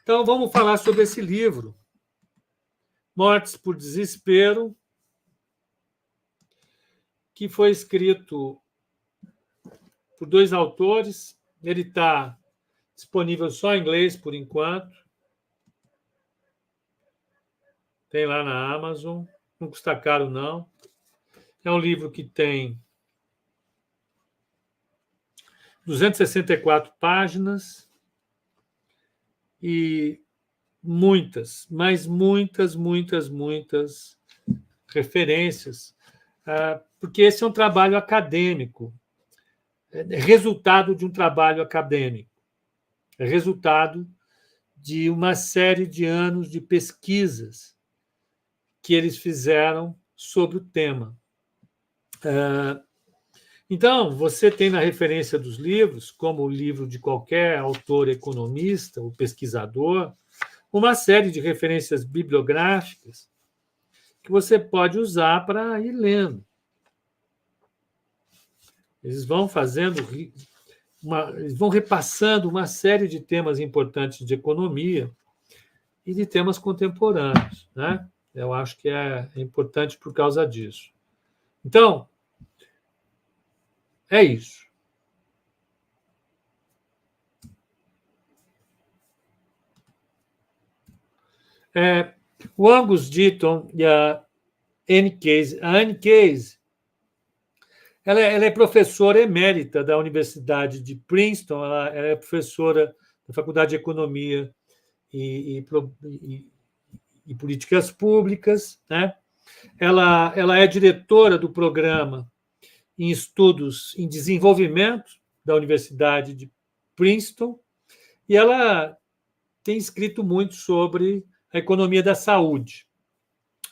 Então, vamos falar sobre esse livro, Mortes por Desespero, que foi escrito por 2 autores. Ele está disponível só em inglês, por enquanto. Tem lá na Amazon. Não custa caro, não. É um livro que tem 264 páginas e muitas, mas muitas referências, porque esse é um trabalho acadêmico, é resultado de um trabalho acadêmico, é resultado de uma série de anos de pesquisas que eles fizeram sobre o tema. Então, você tem na referência dos livros, como o livro de qualquer autor economista ou pesquisador, uma série de referências bibliográficas que você pode usar para ir lendo. Eles vão eles vão repassando uma série de temas importantes de economia e de temas contemporâneos, né? Eu acho que é importante por causa disso. Então, é isso. O Angus Deaton e a Anne Case. A Anne Case, ela é professora emérita da Universidade de Princeton, ela é professora da Faculdade de Economia e Políticas Públicas, né? Ela é diretora do programa em estudos em desenvolvimento da Universidade de Princeton e ela tem escrito muito sobre a economia da saúde.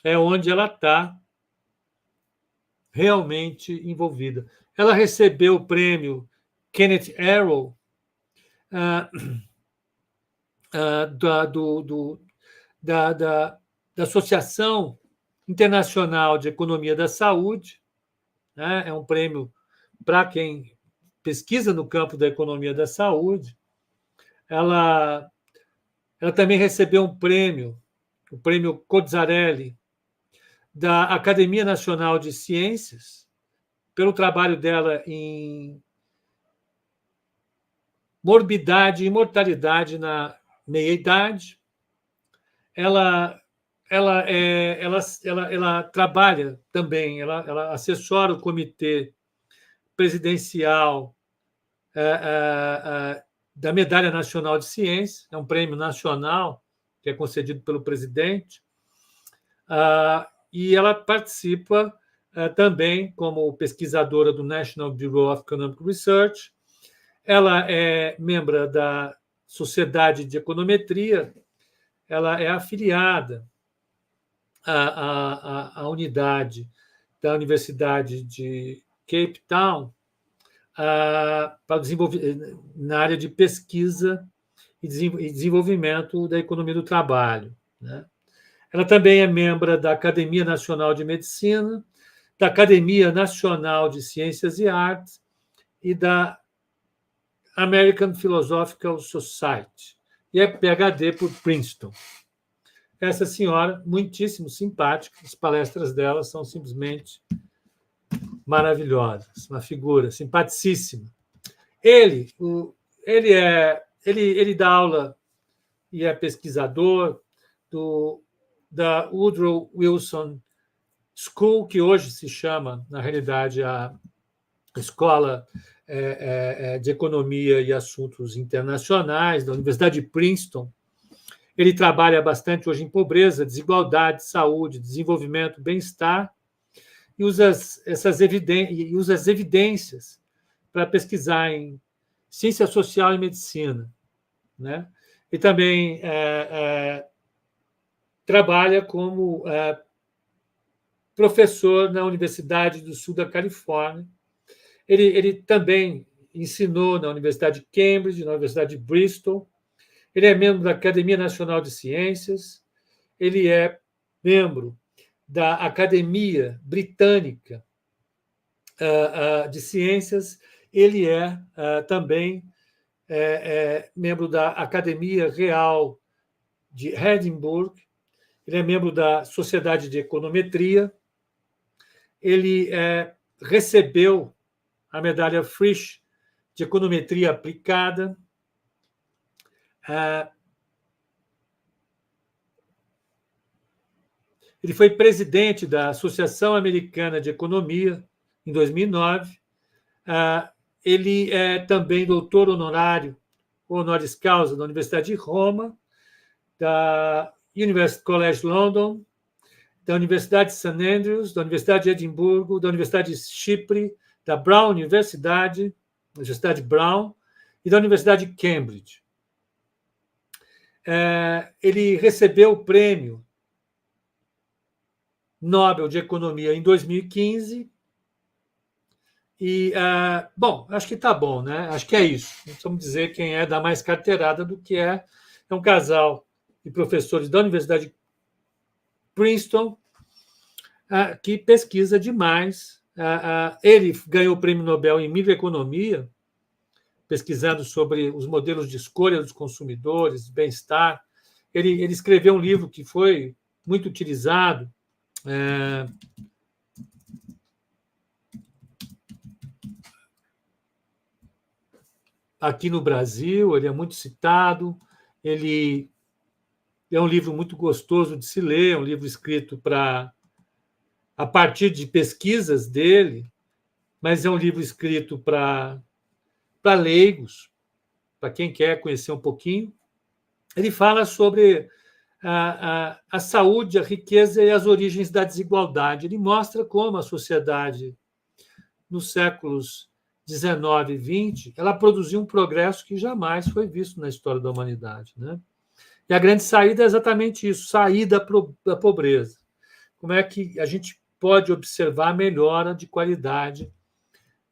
É onde ela está realmente envolvida. Ela recebeu o prêmio Kenneth Arrow da Associação Internacional de Economia da Saúde, né? É um prêmio para quem pesquisa no campo da economia da saúde. Ela também recebeu um prêmio, o prêmio Cozzarelli, da Academia Nacional de Ciências, pelo trabalho dela em morbidade e mortalidade na meia-idade. Ela trabalha também, ela assessora o comitê presidencial da Medalha Nacional de Ciência, é um prêmio nacional que é concedido pelo presidente, e ela participa também como pesquisadora do National Bureau of Economic Research. Ela é membro da Sociedade de Econometria, ela é afiliada à unidade da Universidade de Cape Town para desenvolver na área de pesquisa e desenvolvimento da economia do trabalho, né? Ela também é membro da Academia Nacional de Medicina, da Academia Nacional de Ciências e Artes e da American Philosophical Society, e é PhD por Princeton. Essa senhora, muitíssimo simpática, as palestras dela são simplesmente maravilhosas, uma figura simpaticíssima. Ele dá aula e é pesquisador da Woodrow Wilson School, que hoje se chama, na realidade, a Escola de Economia e Assuntos Internacionais, da Universidade de Princeton. Ele trabalha bastante hoje em pobreza, desigualdade, saúde, desenvolvimento, bem-estar, e usa as evidências para pesquisar em ciência social e medicina, né? E também trabalha como professor na Universidade do Sul da Califórnia. Ele também ensinou na Universidade de Cambridge, na Universidade de Bristol. Ele é membro da Academia Nacional de Ciências. Ele é membro da Academia Britânica de Ciências. Ele é também membro da Academia Real de Edimburgo, ele é membro da Sociedade de Econometria, ele recebeu a medalha Frisch de Econometria Aplicada, ele foi presidente da Associação Americana de Economia em 2009, ele é também doutor honorário, honoris causa, da Universidade de Roma, da University College London, da Universidade de St. Andrews, da Universidade de Edimburgo, da Universidade de Chipre, da Brown Universidade Brown e da Universidade de Cambridge. Ele recebeu o prêmio Nobel de Economia em 2015 e, bom, acho que está bom, né? Acho que é isso. Vamos dizer quem é, dá mais carteirada do que é. É um casal de professores da Universidade de Princeton que pesquisa demais. Ele ganhou o prêmio Nobel em microeconomia, pesquisando sobre os modelos de escolha dos consumidores, bem-estar. Ele escreveu um livro que foi muito utilizado, aqui no Brasil, ele é muito citado, ele é um livro muito gostoso de se ler, é um livro escrito a partir de pesquisas dele, mas é um livro escrito para leigos, para quem quer conhecer um pouquinho. Ele fala sobre a saúde, a riqueza e as origens da desigualdade. Ele mostra como a sociedade, nos séculos 19 e 20, ela produziu um progresso que jamais foi visto na história da humanidade, né? E a grande saída é exatamente isso, sair da pobreza. Como é que a gente pode observar a melhora de qualidade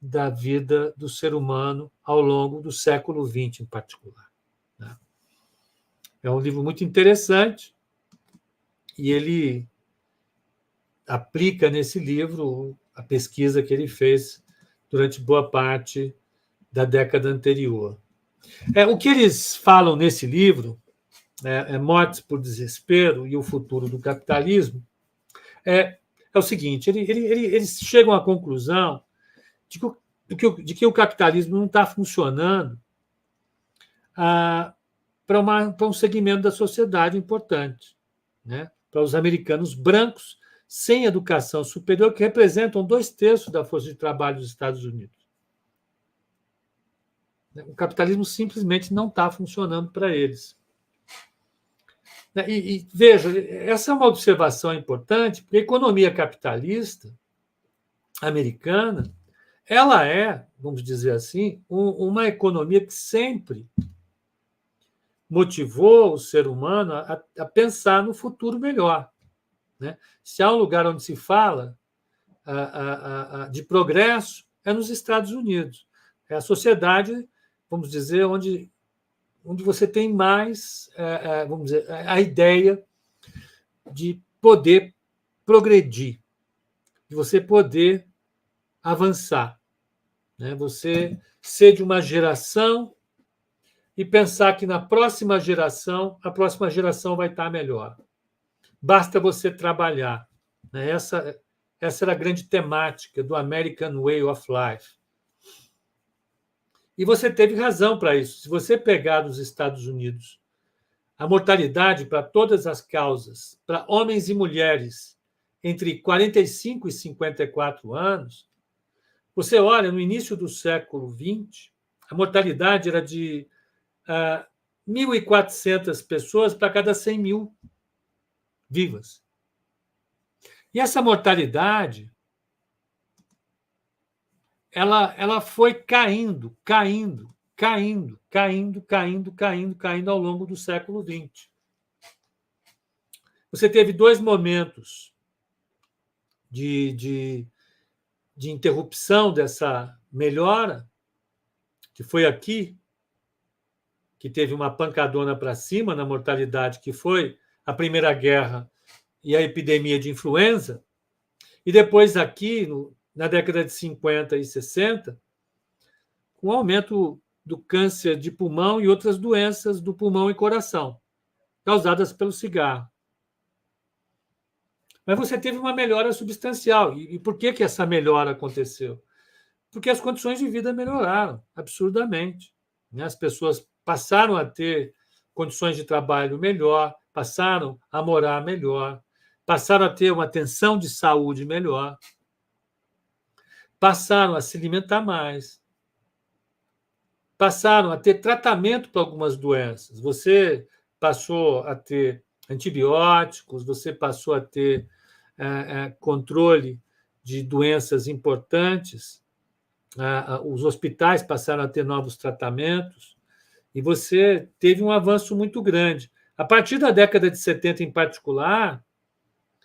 da vida do ser humano ao longo do século XX, em particular, né? É um livro muito interessante e ele aplica nesse livro a pesquisa que ele fez durante boa parte da década anterior. O que eles falam nesse livro, Mortes por Desespero e o Futuro do Capitalismo, é o seguinte: eles chegam à conclusão de que o capitalismo não está funcionando para um segmento da sociedade importante, né? Para os americanos brancos sem educação superior, que representam 2/3 da força de trabalho dos Estados Unidos. O capitalismo simplesmente não está funcionando para eles. E veja, essa é uma observação importante, porque a economia capitalista americana, ela é, vamos dizer assim, uma economia que sempre motivou o ser humano a pensar no futuro melhor, né? Se há um lugar onde se fala de progresso, é nos Estados Unidos. É a sociedade, vamos dizer, onde você tem mais, vamos dizer, a ideia de poder progredir, de você poder avançar, né? Você ser de uma geração e pensar que na próxima geração, a próxima geração vai estar melhor. Basta você trabalhar, né? Essa era a grande temática do American Way of Life. E você teve razão para isso. Se você pegar nos Estados Unidos a mortalidade para todas as causas, para homens e mulheres entre 45 e 54 anos, você olha, no início do século XX, a mortalidade era de 1.400 pessoas para cada 100 mil vivas. E essa mortalidade ela foi caindo ao longo do século XX. Você teve 2 momentos de interrupção dessa melhora, que foi aqui, que teve uma pancadona para cima na mortalidade, que foi a Primeira Guerra e a epidemia de influenza, e depois aqui, na década de 50 e 60, com o aumento do câncer de pulmão e outras doenças do pulmão e coração. causadas pelo cigarro. Mas você teve uma melhora substancial. E por que essa melhora aconteceu? Porque as condições de vida melhoraram absurdamente. As pessoas passaram a ter condições de trabalho melhor, passaram a morar melhor, passaram a ter uma atenção de saúde melhor, passaram a se alimentar mais, passaram a ter tratamento para algumas doenças. Você passou a ter antibióticos, você passou a ter controle de doenças importantes, os hospitais passaram a ter novos tratamentos, e você teve um avanço muito grande. A partir da década de 70, em particular,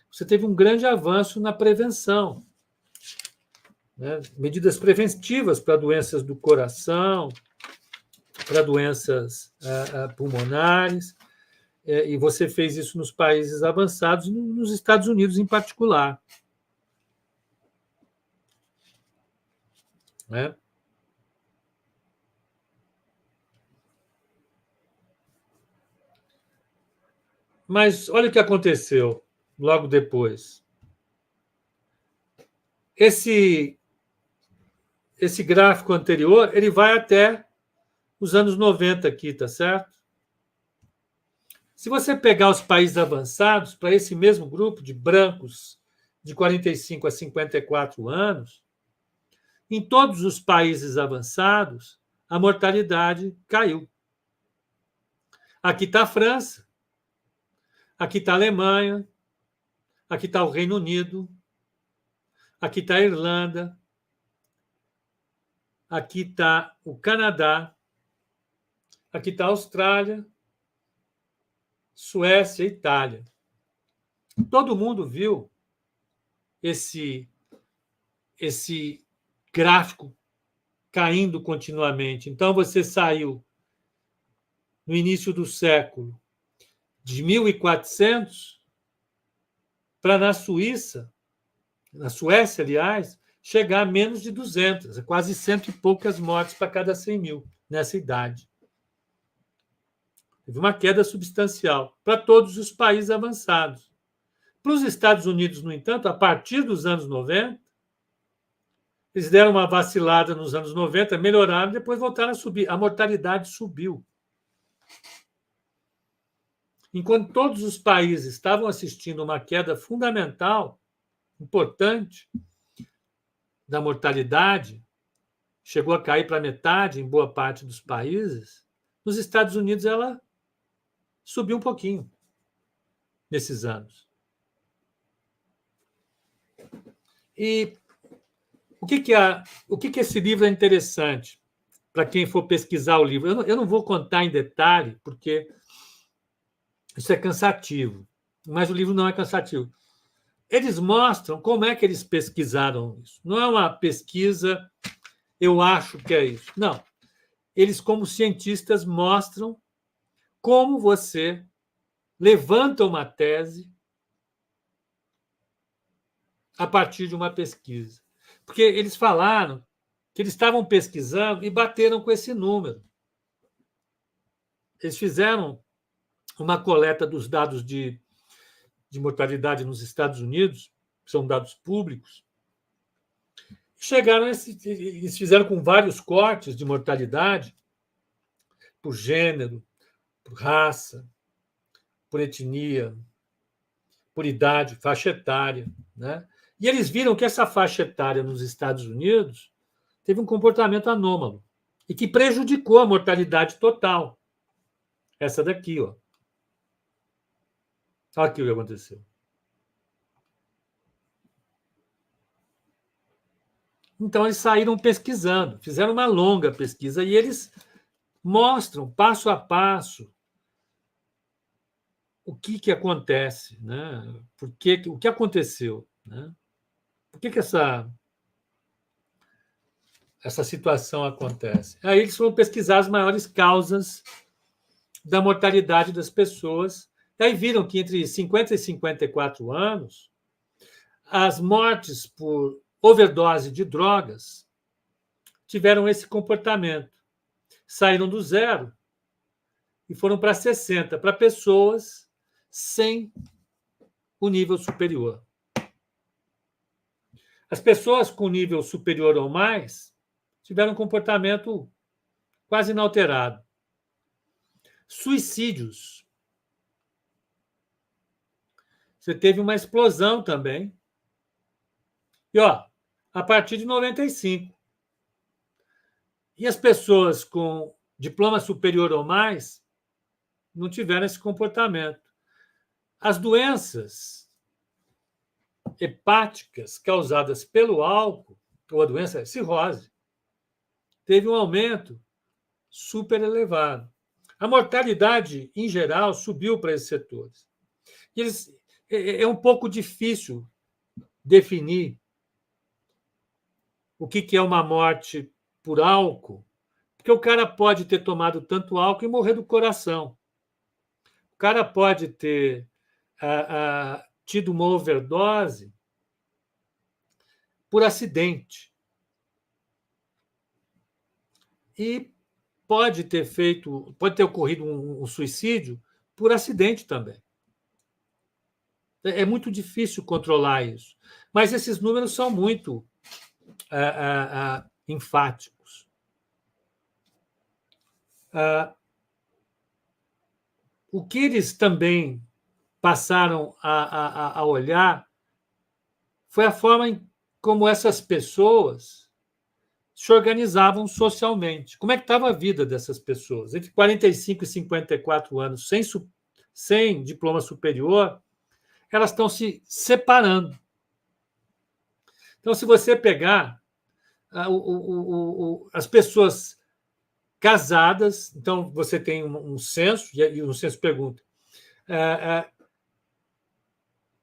você teve um grande avanço na prevenção, né? Medidas preventivas para doenças do coração, para doenças pulmonares, e você fez isso nos países avançados, nos Estados Unidos em particular, né? Mas olha o que aconteceu logo depois. Esse gráfico anterior, ele vai até os anos 90 aqui, tá certo? Se você pegar os países avançados, para esse mesmo grupo de brancos de 45 a 54 anos, em todos os países avançados, a mortalidade caiu. Aqui está a França, aqui está a Alemanha, aqui está o Reino Unido, aqui está a Irlanda, aqui está o Canadá, aqui está a Austrália, Suécia e Itália. Todo mundo viu esse gráfico caindo continuamente. Então, você saiu no início do século de 1.400 para na Suécia, aliás, chegar a menos de 200, quase 100 e poucas mortes para cada 100 mil nessa idade. Teve uma queda substancial para todos os países avançados. Para os Estados Unidos, no entanto, a partir dos anos 90, eles deram uma vacilada nos anos 90, melhoraram, depois voltaram a subir. A mortalidade subiu. Enquanto todos os países estavam assistindo uma queda fundamental, importante, da mortalidade, chegou a cair para metade em boa parte dos países, nos Estados Unidos ela subiu um pouquinho nesses anos. E o que esse livro é interessante para quem for pesquisar o livro? Eu não vou contar em detalhe, porque isso é cansativo, mas o livro não é cansativo. Eles mostram como é que eles pesquisaram isso. Não é uma pesquisa, eu acho que é isso. Não. Eles, como cientistas, mostram como você levanta uma tese a partir de uma pesquisa. Porque eles falaram que eles estavam pesquisando e bateram com esse número. Eles fizeram uma coleta dos dados de mortalidade nos Estados Unidos, que são dados públicos, eles fizeram com vários cortes de mortalidade por gênero, por raça, por etnia, por idade, faixa etária, né? E eles viram que essa faixa etária nos Estados Unidos teve um comportamento anômalo e que prejudicou a mortalidade total. Essa daqui, ó. Olha aqui o que aconteceu. Então, eles saíram pesquisando, fizeram uma longa pesquisa e eles mostram, passo a passo, o que acontece, né? O que aconteceu, né? Por que essa situação acontece? Aí eles foram pesquisar as maiores causas da mortalidade das pessoas, e aí viram que entre 50 e 54 anos, as mortes por overdose de drogas tiveram esse comportamento. Saíram do zero e foram para 60, para pessoas sem o nível superior. As pessoas com nível superior ou mais tiveram um comportamento quase inalterado. Suicídios. Você teve uma explosão também. E, a partir de 95. E as pessoas com diploma superior ou mais não tiveram esse comportamento. As doenças hepáticas causadas pelo álcool, ou a doença cirrose, teve um aumento super elevado. A mortalidade, em geral, subiu para esses setores. É um pouco difícil definir o que é uma morte por álcool, porque o cara pode ter tomado tanto álcool e morrer do coração. O cara pode ter tido uma overdose por acidente. E pode ter ocorrido um suicídio por acidente também. É muito difícil controlar isso. Mas esses números são muito enfáticos. O que eles também passaram a olhar foi a forma como essas pessoas se organizavam socialmente. Como é que estava a vida dessas pessoas? Entre 45 e 54 anos, sem diploma superior, elas estão se separando. Então, se você pegar as pessoas casadas, então você tem um censo, e o censo pergunta: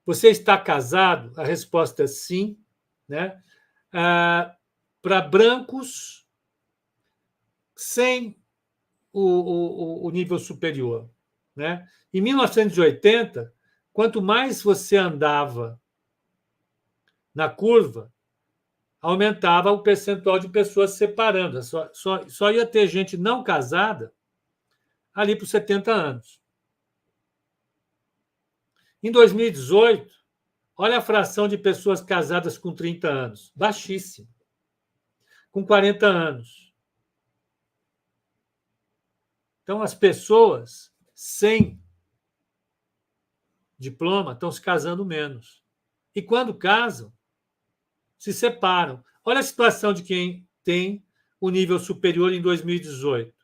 você está casado? A resposta é sim. Né? Para brancos, sem o nível superior. Né? Em 1980, quanto mais você andava na curva, aumentava o percentual de pessoas separando. Só ia ter gente não casada ali por 70 anos. Em 2018, olha a fração de pessoas casadas com 30 anos. Baixíssima. Com 40 anos. Então, as pessoas sem diploma estão se casando menos. E quando casam, se separam. Olha a situação de quem tem o nível superior em 2018.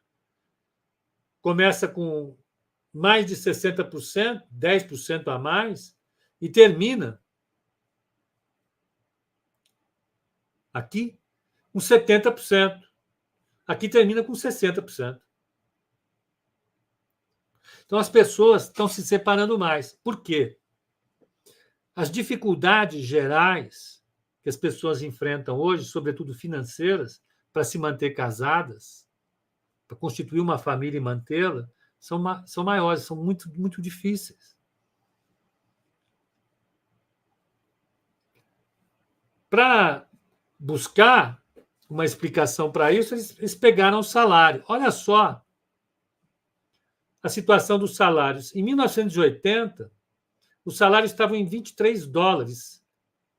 Começa com mais de 60%, 10% a mais, e termina aqui com 70%. Aqui termina com 60%. Então, as pessoas estão se separando mais. Por quê? As dificuldades gerais que as pessoas enfrentam hoje, sobretudo financeiras, para se manter casadas, para constituir uma família e mantê-la, são maiores, são muito, muito difíceis. Para buscar uma explicação para isso, eles pegaram o salário. Olha só a situação dos salários. Em 1980, os salários estavam em 23 dólares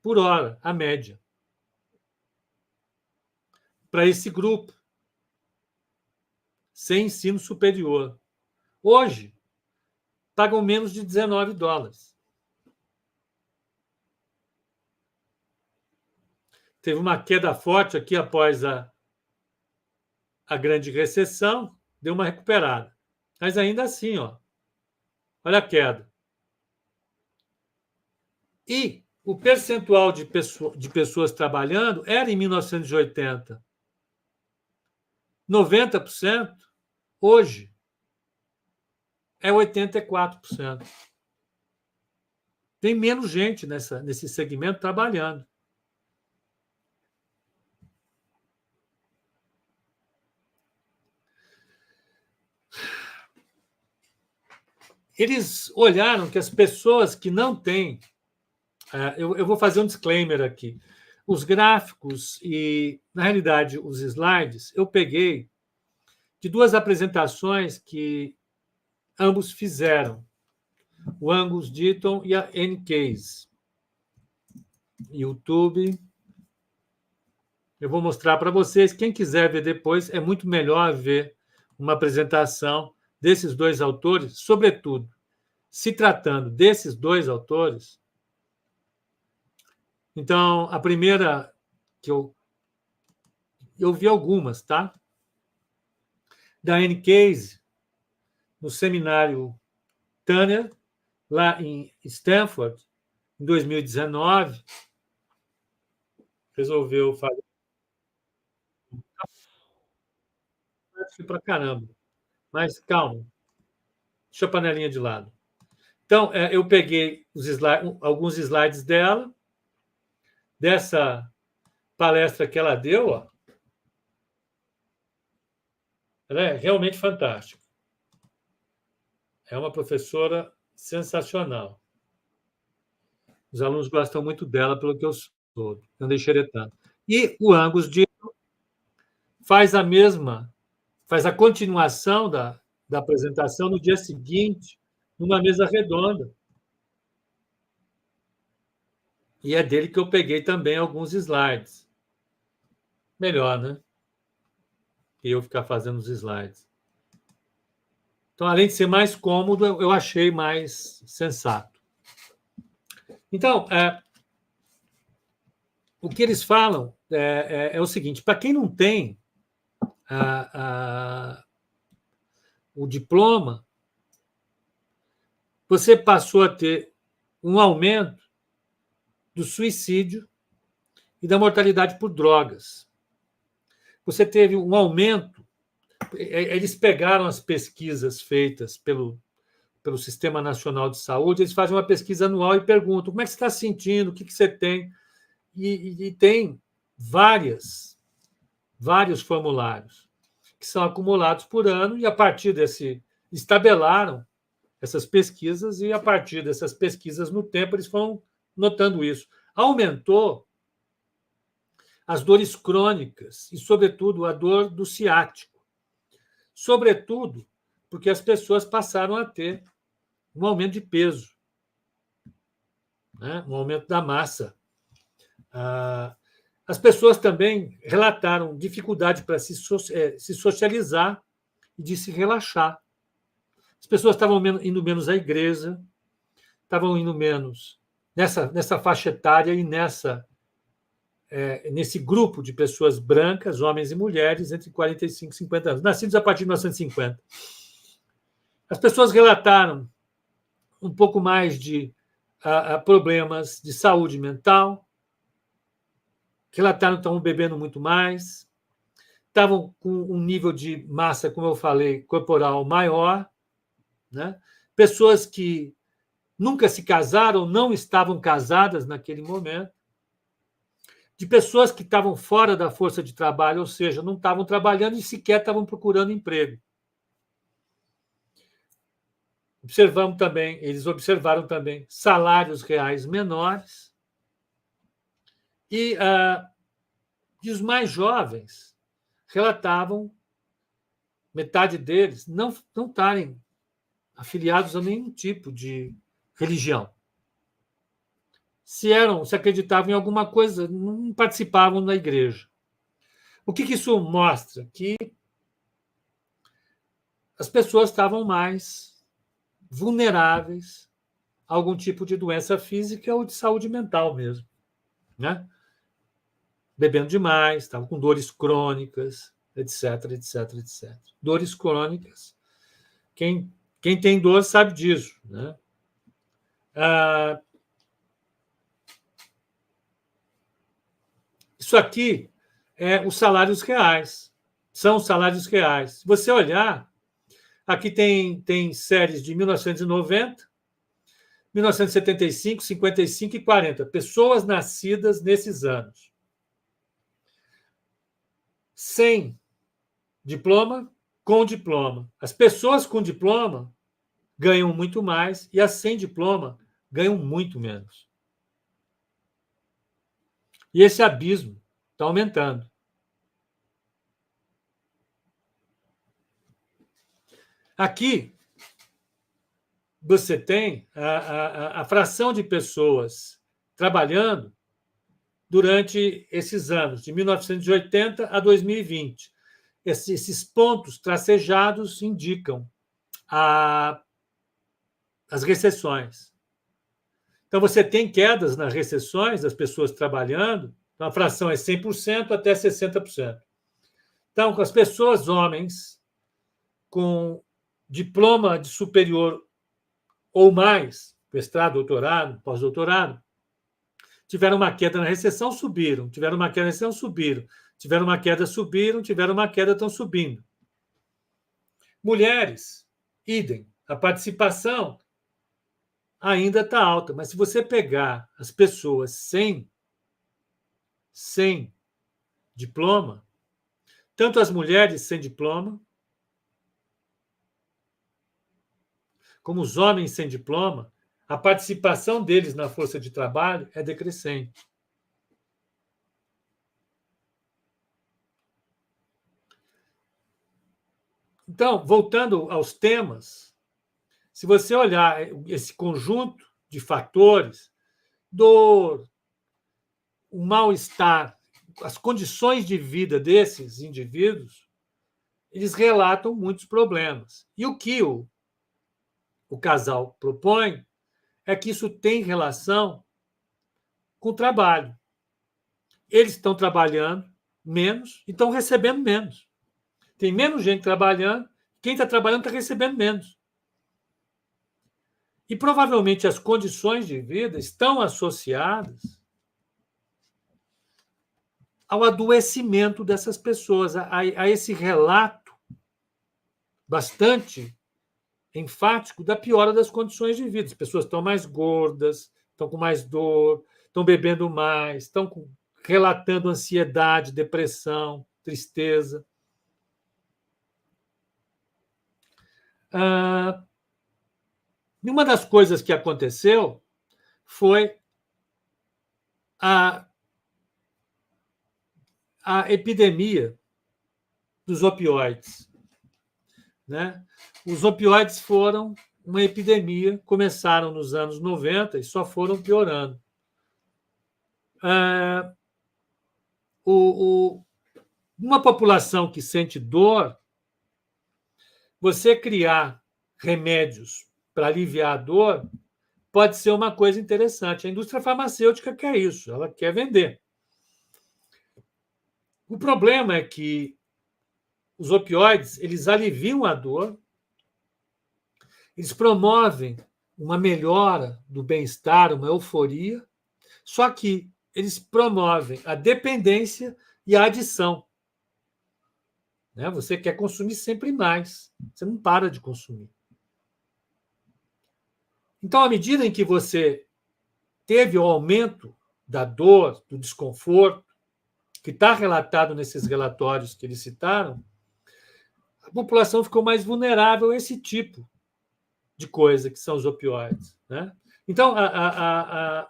por hora, a média, para esse grupo, sem ensino superior. Hoje, pagam menos de 19 dólares. Teve uma queda forte aqui após a grande recessão, deu uma recuperada. Mas ainda assim, olha a queda. E o percentual de pessoas trabalhando era, em 1980, 90%, hoje é 84%. Tem menos gente nesse segmento trabalhando. Eles olharam que as pessoas que não têm... Eu vou fazer um disclaimer aqui. Os gráficos e, na realidade, os slides, eu peguei de duas apresentações que ambos fizeram, o Angus Deaton e a Anne Case. YouTube. Eu vou mostrar para vocês. Quem quiser ver depois, é muito melhor ver uma apresentação desses dois autores, sobretudo se tratando desses dois autores. Então, a primeira que eu vi algumas, tá? Da Anne Case, no seminário Tanner, lá em Stanford, em 2019, resolveu fazer para caramba. Mas calma, deixa a panelinha de lado. Então, eu peguei alguns slides dela, dessa palestra que ela deu. Ó. Ela é realmente fantástica. É uma professora sensacional. Os alunos gostam muito dela, pelo que eu soube. Não deixei tanto. E o Angus Deaton faz a continuação da apresentação no dia seguinte, numa mesa redonda. E é dele que eu peguei também alguns slides. Melhor, né? Que eu ficar fazendo os slides. Então, além de ser mais cômodo, eu achei mais sensato. Então, o que eles falam é o seguinte: para quem não tem o diploma, você passou a ter um aumento do suicídio e da mortalidade por drogas. Você teve um aumento. Eles pegaram as pesquisas feitas pelo Sistema Nacional de Saúde, eles fazem uma pesquisa anual e perguntam como é que você está se sentindo, o que você tem. E tem vários formulários que são acumulados por ano, e a partir estabelaram essas pesquisas, e a partir dessas pesquisas no tempo, eles foram notando isso. Aumentou as dores crônicas e, sobretudo, a dor do ciático. Sobretudo porque as pessoas passaram a ter um aumento de peso, né? Um aumento da massa. As pessoas também relataram dificuldade para se socializar e de se relaxar. As pessoas estavam indo menos à igreja, estavam indo menos nessa faixa etária e nesse grupo de pessoas brancas, homens e mulheres, entre 45 e 50 anos, nascidos a partir de 1950. As pessoas relataram um pouco mais de problemas de saúde mental, relataram que estavam bebendo muito mais, estavam com um nível de massa, como eu falei, corporal maior, né? Pessoas que nunca se casaram, não estavam casadas naquele momento, de pessoas que estavam fora da força de trabalho, ou seja, não estavam trabalhando e sequer estavam procurando emprego. Eles observaram também salários reais menores e os mais jovens relatavam, metade deles, não estarem afiliados a nenhum tipo de religião. Se acreditavam em alguma coisa, não participavam da igreja. O que isso mostra? Que as pessoas estavam mais vulneráveis a algum tipo de doença física ou de saúde mental mesmo, né? Bebendo demais, estavam com dores crônicas, etc, etc, etc. Dores crônicas. Quem tem dor sabe disso, né? Isso aqui é os salários reais. São os salários reais. Se você olhar, aqui tem séries de 1990, 1975, 55 e 40. Pessoas nascidas nesses anos. Sem diploma, com diploma. As pessoas com diploma ganham muito mais e as sem diploma ganham muito menos. E esse abismo está aumentando. Aqui você tem a fração de pessoas trabalhando durante esses anos, de 1980 a 2020. Esses pontos tracejados indicam as recessões. Então, você tem quedas nas recessões das pessoas trabalhando, então a fração é 100% até 60%. Então, com as pessoas, homens, com diploma de superior ou mais, mestrado, doutorado, pós-doutorado, tiveram uma queda na recessão, subiram, tiveram uma queda na recessão, subiram, tiveram uma queda, subiram, tiveram uma queda, estão subindo. Mulheres, idem. A participação ainda está alta, mas se você pegar as pessoas sem diploma, tanto as mulheres sem diploma, como os homens sem diploma, a participação deles na força de trabalho é decrescente. Então, voltando aos temas, se você olhar esse conjunto de fatores, dor, o mal-estar, as condições de vida desses indivíduos, eles relatam muitos problemas. E o que o casal propõe é que isso tem relação com o trabalho. Eles estão trabalhando menos e estão recebendo menos. Tem menos gente trabalhando, quem está trabalhando está recebendo menos. E provavelmente as condições de vida estão associadas ao adoecimento dessas pessoas, a esse relato bastante enfático da piora das condições de vida. As pessoas estão mais gordas, estão com mais dor, estão bebendo mais, estão relatando ansiedade, depressão, tristeza. Uma das coisas que aconteceu foi a epidemia dos opioides. Né? Os opioides foram uma epidemia, começaram nos anos 90 e só foram piorando. Uma população que sente dor, você criar remédios para aliviar a dor pode ser uma coisa interessante. A indústria farmacêutica quer isso, ela quer vender. O problema é que os opioides, eles aliviam a dor, eles promovem uma melhora do bem-estar, uma euforia, só que eles promovem a dependência e a adição. Né? Você quer consumir sempre mais, você não para de consumir. Então, à medida em que você teve o aumento da dor, do desconforto, que está relatado nesses relatórios que eles citaram, a população ficou mais vulnerável a esse tipo de coisa que são os opioides. Né? Então, a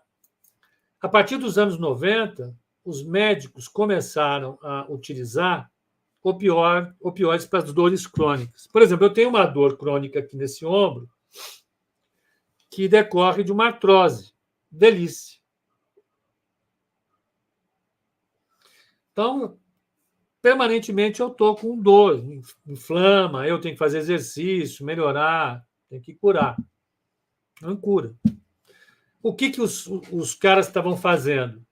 partir dos anos 90, os médicos começaram a utilizar opioides para as dores crônicas. Por exemplo, eu tenho uma dor crônica aqui nesse ombro que decorre de uma artrose, velhice. Então, permanentemente eu estou com dor, inflama, eu tenho que fazer exercício, melhorar, tem que curar. Não cura. O que os caras estavam fazendo?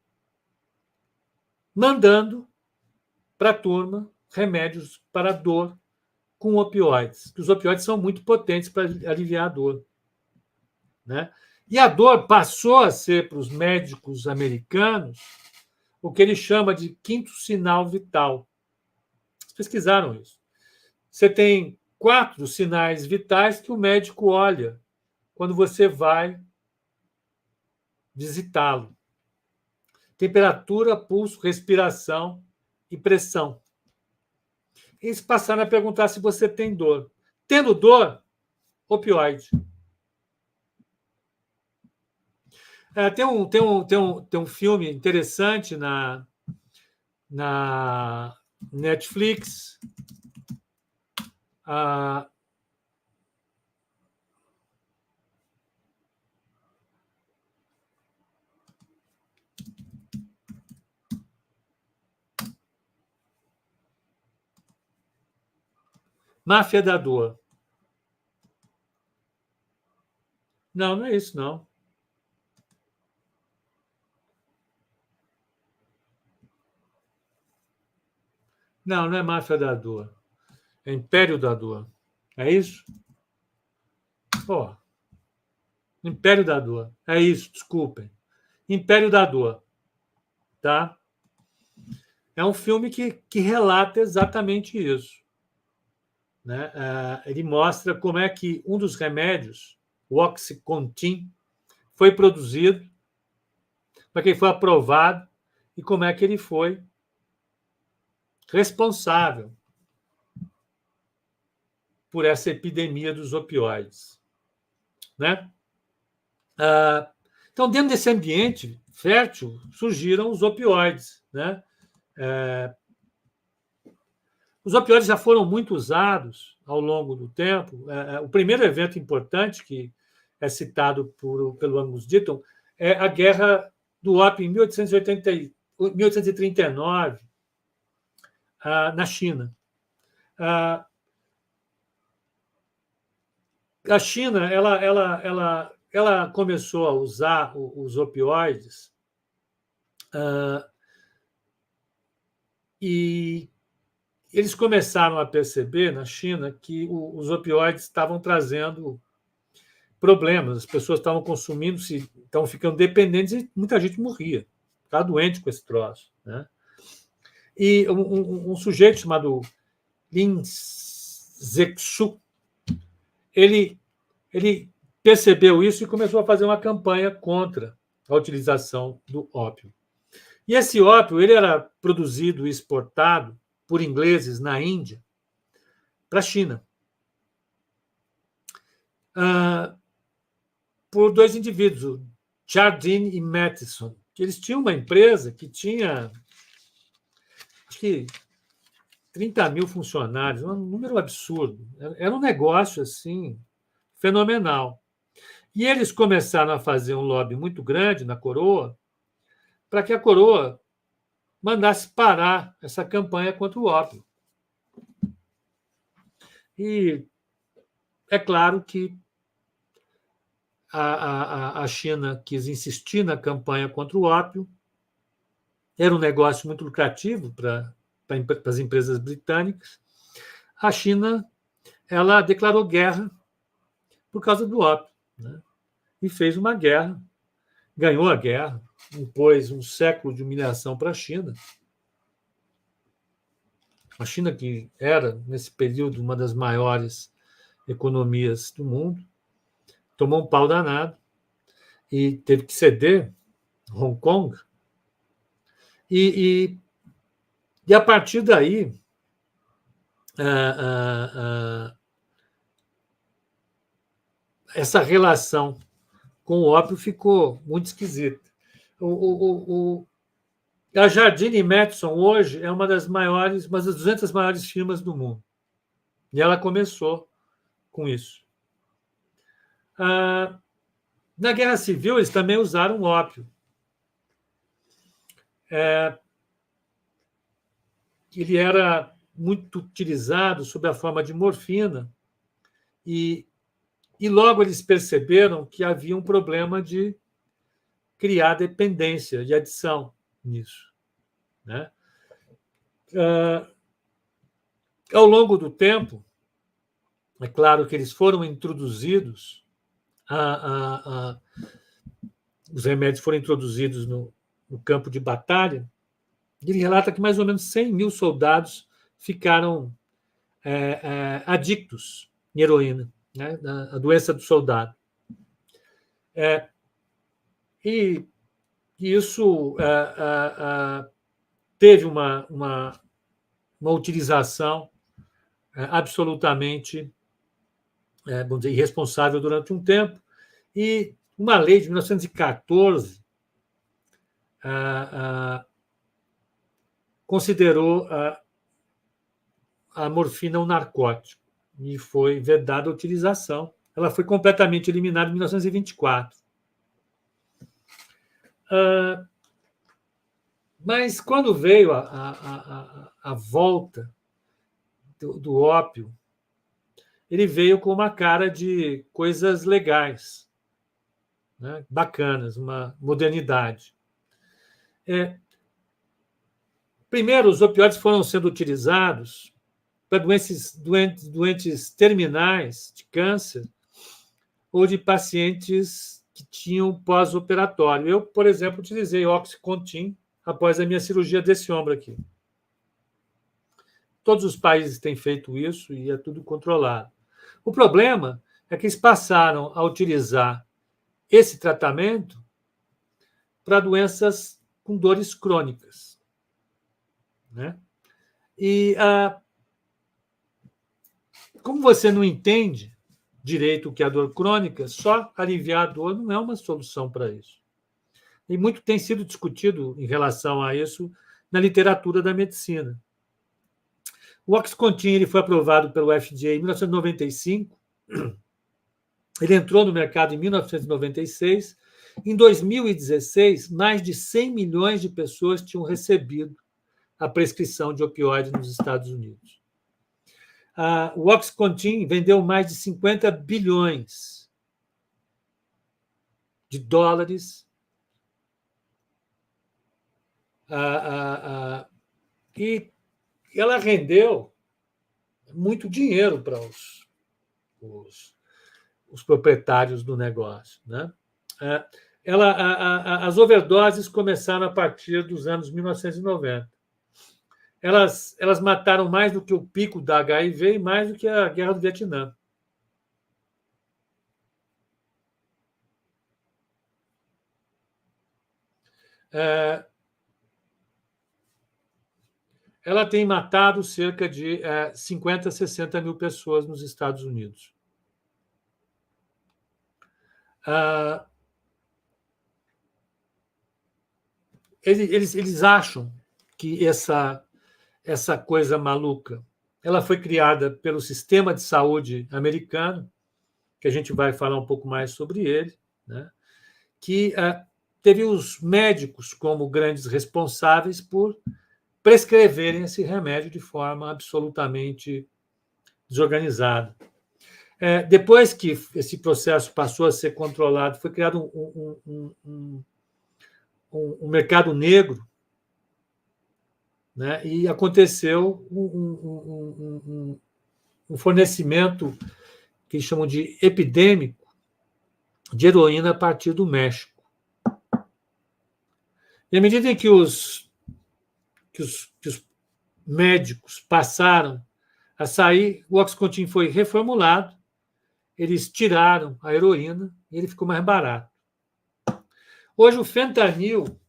Mandando para a turma remédios para dor com opioides, que os opioides são muito potentes para aliviar a dor. Né? E a dor passou a ser, para os médicos americanos, o que ele chama de quinto sinal vital. Eles pesquisaram isso. Você tem 4 sinais vitais que o médico olha quando você vai visitá-lo: temperatura, pulso, respiração e pressão. Eles passaram a perguntar se você tem dor. Tendo dor, opioide. Tem um filme interessante na Netflix. Máfia da dor. Não, não é isso, não. Não, não é máfia da dor. É Império da Dor. É isso? Pô, Império da Dor. É isso, desculpem. Império da Dor, tá? É um filme que relata exatamente isso. Né? Ele mostra como é que um dos remédios, o Oxycontin, foi produzido, para que ele foi aprovado e como é que ele foi responsável por essa epidemia dos opioides. Né? Então, dentro desse ambiente fértil, surgiram os opioides. Né? Os opioides já foram muito usados ao longo do tempo. O primeiro evento importante que é citado pelo Angus Deaton é a Guerra do Ópio em 1839, na China. A China ela começou a usar os opioides e eles começaram a perceber na China que os opioides estavam trazendo problemas, as pessoas estavam consumindo, estavam ficando dependentes e muita gente morria, ficava doente com esse troço. Né? E um sujeito chamado Lin Zexu, ele percebeu isso e começou a fazer uma campanha contra a utilização do ópio. E esse ópio ele era produzido e exportado por ingleses na Índia para a China. Por dois indivíduos, Jardine e Matheson, que eles tinham uma empresa que tinha, acho que 30 mil funcionários, um número absurdo. Era um negócio assim fenomenal. E eles começaram a fazer um lobby muito grande na coroa para que a coroa mandasse parar essa campanha contra o ópio. E é claro que a China quis insistir na campanha contra o ópio. Era um negócio muito lucrativo para as empresas britânicas. A China ela declarou guerra por causa do ópio, né? E fez uma guerra, ganhou a guerra, impôs um século de humilhação para a China. A China, que era, nesse período, uma das maiores economias do mundo, tomou um pau danado e teve que ceder Hong Kong. E a partir daí, essa relação com o ópio ficou muito esquisita. A Jardine Matheson hoje é uma das 200 maiores firmas do mundo. E ela começou com isso. Na Guerra Civil, eles também usaram ópio. Ele era muito utilizado sob a forma de morfina e logo eles perceberam que havia um problema de criar dependência, de adição nisso. Né? Ao longo do tempo, é claro que eles foram introduzidos, os remédios foram introduzidos no campo de batalha. Ele relata que mais ou menos 100 mil soldados ficaram adictos em heroína, né? A doença do soldado. E isso teve uma utilização absolutamente, vamos dizer, irresponsável durante um tempo, e uma lei de 1914 considerou a morfina um narcótico e foi vedada a utilização. Ela foi completamente eliminada em 1924. Mas quando veio a volta do ópio ele veio com uma cara de coisas legais, né? Bacanas, uma modernidade. Primeiro, os opioides foram sendo utilizados para doentes terminais de câncer ou de pacientes que tinham pós-operatório. Eu, por exemplo, utilizei Oxycontin após a minha cirurgia desse ombro aqui. Todos os países têm feito isso e é tudo controlado. O problema é que eles passaram a utilizar esse tratamento para doenças com dores crônicas, né? E como você não entende direito o que é a dor crônica, só aliviar a dor não é uma solução para isso. E muito tem sido discutido em relação a isso na literatura da medicina. O Oxycontin ele foi aprovado pelo FDA em 1995, ele entrou no mercado em 1996. Em 2016, mais de 100 milhões de pessoas tinham recebido a prescrição de opioides nos Estados Unidos. O Oxycontin vendeu mais de 50 bilhões de dólares e ela rendeu muito dinheiro para os proprietários do negócio, né? As overdoses começaram a partir dos anos 1990. Elas mataram mais do que o pico da HIV e mais do que a Guerra do Vietnã. Ela tem matado cerca de 50, 60 mil pessoas nos Estados Unidos. Eles acham que essa coisa maluca ela foi criada pelo sistema de saúde americano, que a gente vai falar um pouco mais sobre ele, né? Que teve os médicos como grandes responsáveis por prescreverem esse remédio de forma absolutamente desorganizada. Depois que esse processo passou a ser controlado, foi criado um mercado negro, né? E aconteceu um fornecimento que chamam de epidêmico de heroína a partir do México. E à medida em que os médicos passaram a sair, o Oxycontin foi reformulado, eles tiraram a heroína e ele ficou mais barato. Hoje o fentanil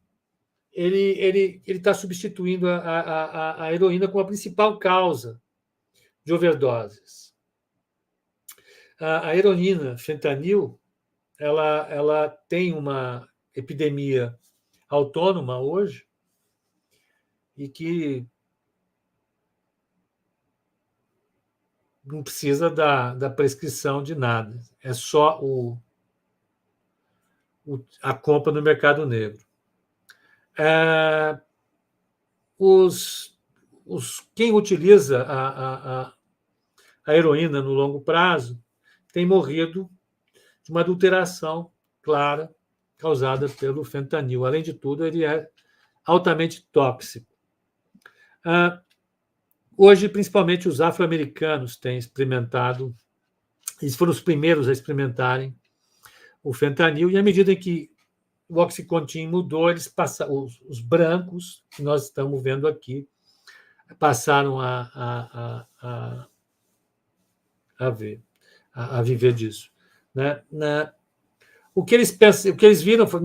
ele está substituindo a heroína como a principal causa de overdoses. A heroína, fentanil, ela tem uma epidemia autônoma hoje e que não precisa da prescrição de nada. É só a compra no mercado negro. Quem utiliza a heroína no longo prazo tem morrido de uma adulteração clara causada pelo fentanil. Além de tudo, ele é altamente tóxico. Hoje, principalmente os afro-americanos têm experimentado, eles foram os primeiros a experimentarem o fentanil, e à medida em que o Oxycontin mudou, os brancos, que nós estamos vendo aqui, passaram a viver disso, né? O que eles viram foi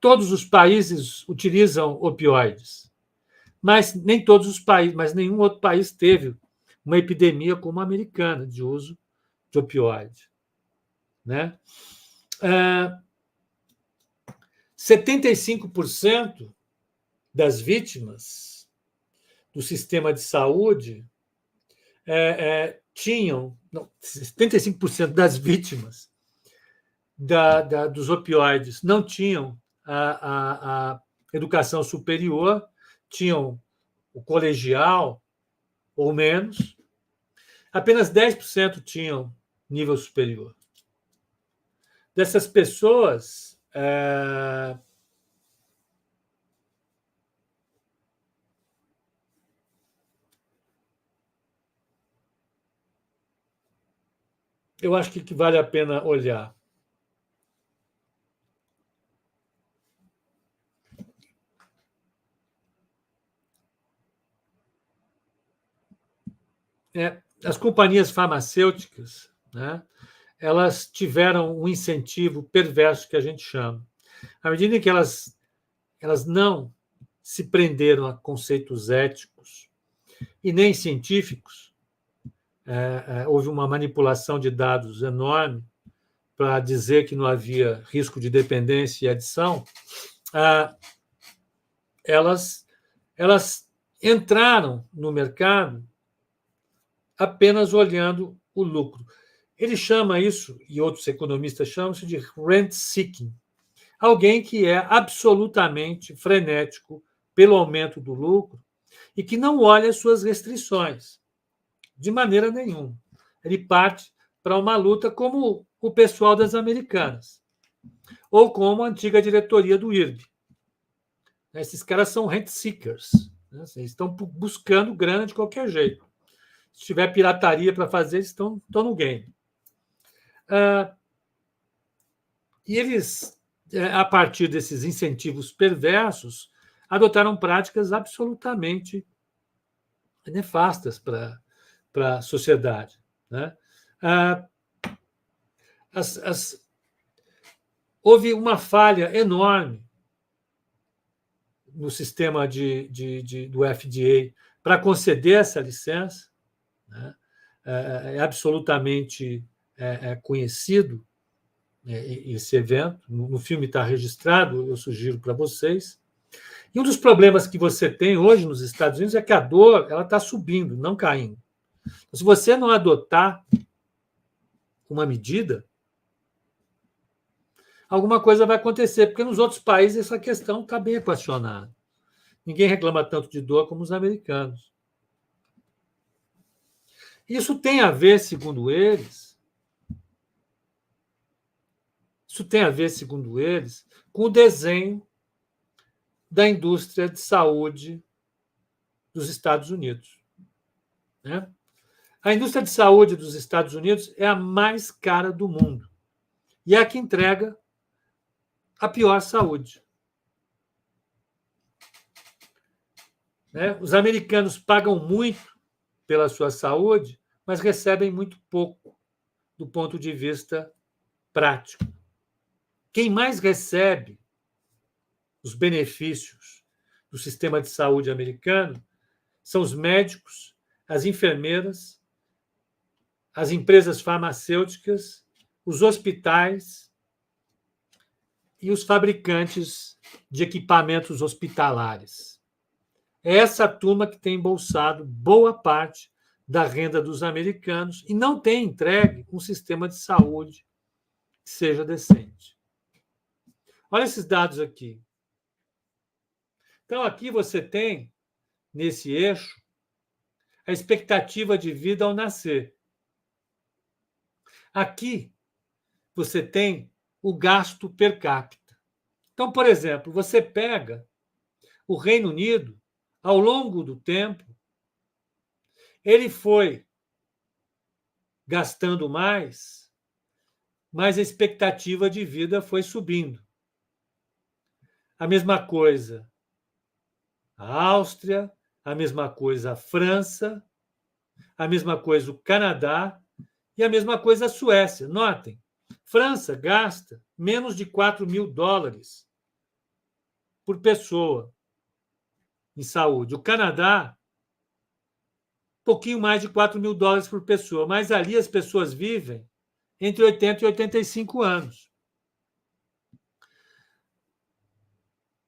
todos os países utilizam opioides, mas nem todos os países, mas nenhum outro país teve uma epidemia como a americana de uso de opioide, né? 75% das vítimas do sistema de saúde tinham, 75% das vítimas dos opioides não tinham a educação superior, tinham o colegial ou menos, Apenas 10% tinham nível superior. Dessas pessoas, eu acho que vale a pena olhar. As companhias farmacêuticas, né, elas tiveram um incentivo perverso que a gente chama. À medida que elas não se prenderam a conceitos éticos e nem científicos, houve uma manipulação de dados enorme para dizer que não havia risco de dependência e adição, elas entraram no mercado apenas olhando o lucro. Ele chama isso, e outros economistas chamam isso de rent seeking. Alguém que é absolutamente frenético pelo aumento do lucro e que não olha as suas restrições, de maneira nenhuma. Ele parte para uma luta como o pessoal das Americanas, ou como a antiga diretoria do IRB. Esses caras são rent seekers, né? Eles estão buscando grana de qualquer jeito. Se tiver pirataria para fazer, eles estão no game. E eles, a partir desses incentivos perversos, adotaram práticas absolutamente nefastas para a sociedade, né? Houve uma falha enorme no sistema do FDA para conceder essa licença, né? É absolutamente conhecido esse evento. No filme está registrado, eu sugiro para vocês. E um dos problemas que você tem hoje nos Estados Unidos é que a dor ela está subindo, não caindo. Se você não adotar uma medida, alguma coisa vai acontecer, porque nos outros países essa questão está bem equacionada. Ninguém reclama tanto de dor como os americanos. Isso tem a ver, segundo eles, com o desenho da indústria de saúde dos Estados Unidos, né? A indústria de saúde dos Estados Unidos é a mais cara do mundo e é a que entrega a pior saúde. Os americanos pagam muito pela sua saúde, mas recebem muito pouco do ponto de vista prático. Quem mais recebe os benefícios do sistema de saúde americano são os médicos, as enfermeiras, as empresas farmacêuticas, os hospitais e os fabricantes de equipamentos hospitalares. É essa turma que tem embolsado boa parte da renda dos americanos e não tem entregue um sistema de saúde que seja decente. Olha esses dados aqui. Então, aqui você tem, nesse eixo, a expectativa de vida ao nascer. Aqui, você tem o gasto per capita. Então, por exemplo, você pega o Reino Unido, ao longo do tempo, ele foi gastando mais, mas a expectativa de vida foi subindo. A mesma coisa a Áustria, a mesma coisa a França, a mesma coisa o Canadá e a mesma coisa a Suécia. Notem, França gasta menos de 4 mil dólares por pessoa em saúde. O Canadá, um pouquinho mais de 4 mil dólares por pessoa, mas ali as pessoas vivem entre 80 e 85 anos.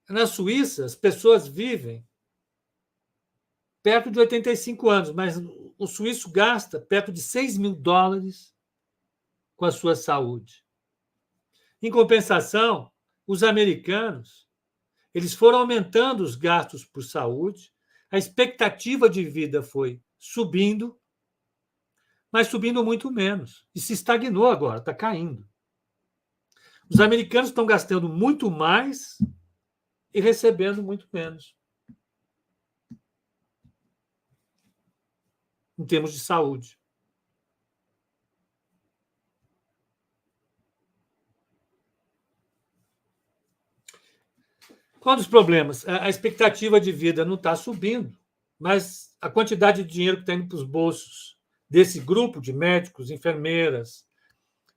Na Suíça, as pessoas vivem perto de 85 anos, mas o suíço gasta perto de 6 mil dólares com a sua saúde. Em compensação, os americanos eles foram aumentando os gastos por saúde, a expectativa de vida foi subindo, mas subindo muito menos. E se estagnou agora, está caindo. Os americanos estão gastando muito mais e recebendo muito menos, em termos de saúde. Qual dos problemas? A expectativa de vida não está subindo, mas a quantidade de dinheiro que está indo para os bolsos desse grupo de médicos, enfermeiras,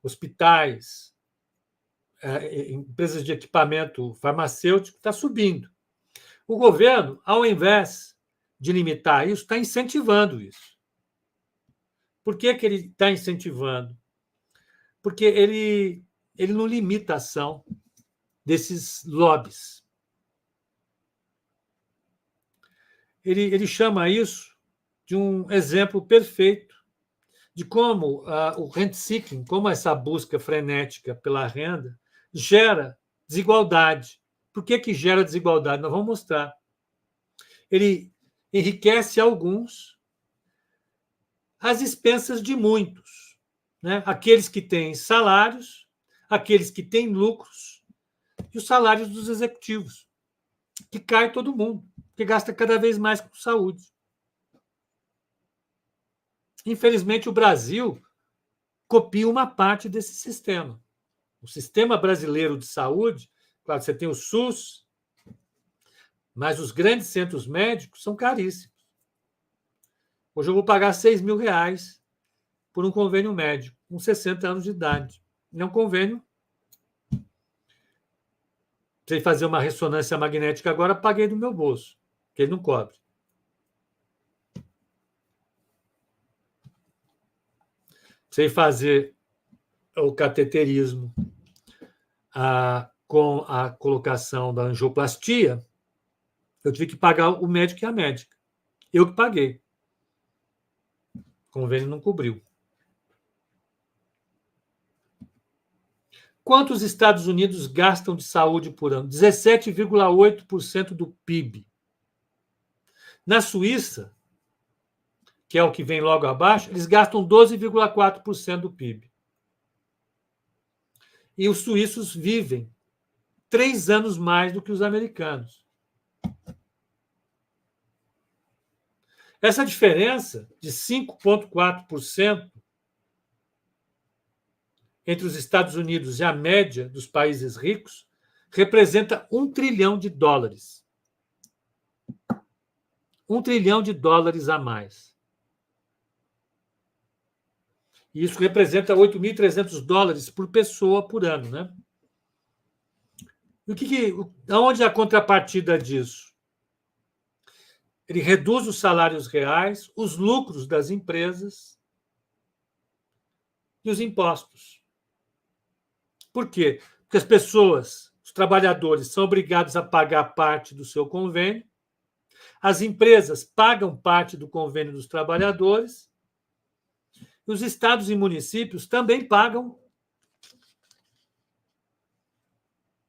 hospitais, empresas de equipamento farmacêutico está subindo. O governo, ao invés de limitar isso, está incentivando isso. Por que ele está incentivando? Porque ele não limita a ação desses lobbies. Ele chama isso de um exemplo perfeito de como o rent-seeking, como essa busca frenética pela renda, gera desigualdade. Por que gera desigualdade? Nós vamos mostrar. Ele enriquece alguns às expensas de muitos, né? Aqueles que têm salários, aqueles que têm lucros e os salários dos executivos, que cai todo mundo, que gasta cada vez mais com saúde. Infelizmente, o Brasil copia uma parte desse sistema. O sistema brasileiro de saúde, claro, você tem o SUS, mas os grandes centros médicos são caríssimos. Hoje eu vou pagar R$6.000 por um convênio médico, com 60 anos de idade. Não é um convênio. Precisei fazer uma ressonância magnética agora, paguei do meu bolso, que ele não cobre. Precisei fazer o cateterismo com a colocação da angioplastia, eu tive que pagar o médico e a médica. Eu que paguei. O convênio não cobriu. Quanto os Estados Unidos gastam de saúde por ano? 17,8% do PIB. Na Suíça, que é o que vem logo abaixo, eles gastam 12,4% do PIB. E os suíços vivem 3 anos mais do que os americanos. Essa diferença de 5,4% entre os Estados Unidos e a média dos países ricos representa $1 trilhão. $1 trilhão a mais. E isso representa $8.300 por pessoa por ano, né? E aonde é a contrapartida disso? Ele reduz os salários reais, os lucros das empresas e os impostos. Por quê? Porque as pessoas, os trabalhadores, são obrigados a pagar parte do seu convênio, as empresas pagam parte do convênio dos trabalhadores, e os estados e municípios também pagam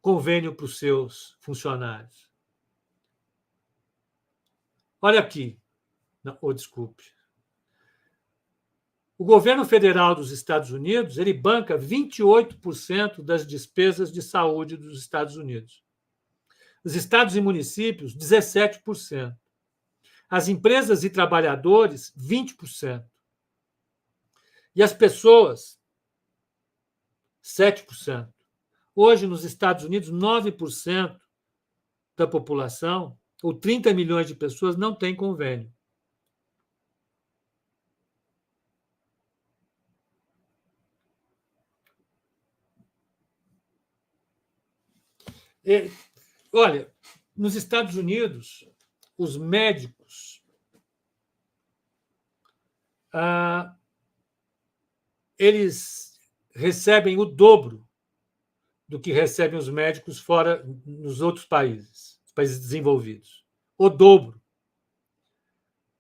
convênio para os seus funcionários. Olha aqui. Não, desculpe. O governo federal dos Estados Unidos, ele banca 28% das despesas de saúde dos Estados Unidos. Os estados e municípios, 17%. As empresas e trabalhadores, 20%. E as pessoas, 7%. Hoje, nos Estados Unidos, 9% da população, ou 30 milhões de pessoas, não tem convênio. Olha, nos Estados Unidos, os médicos eles recebem o dobro do que recebem os médicos fora nos outros países, os países desenvolvidos. O dobro.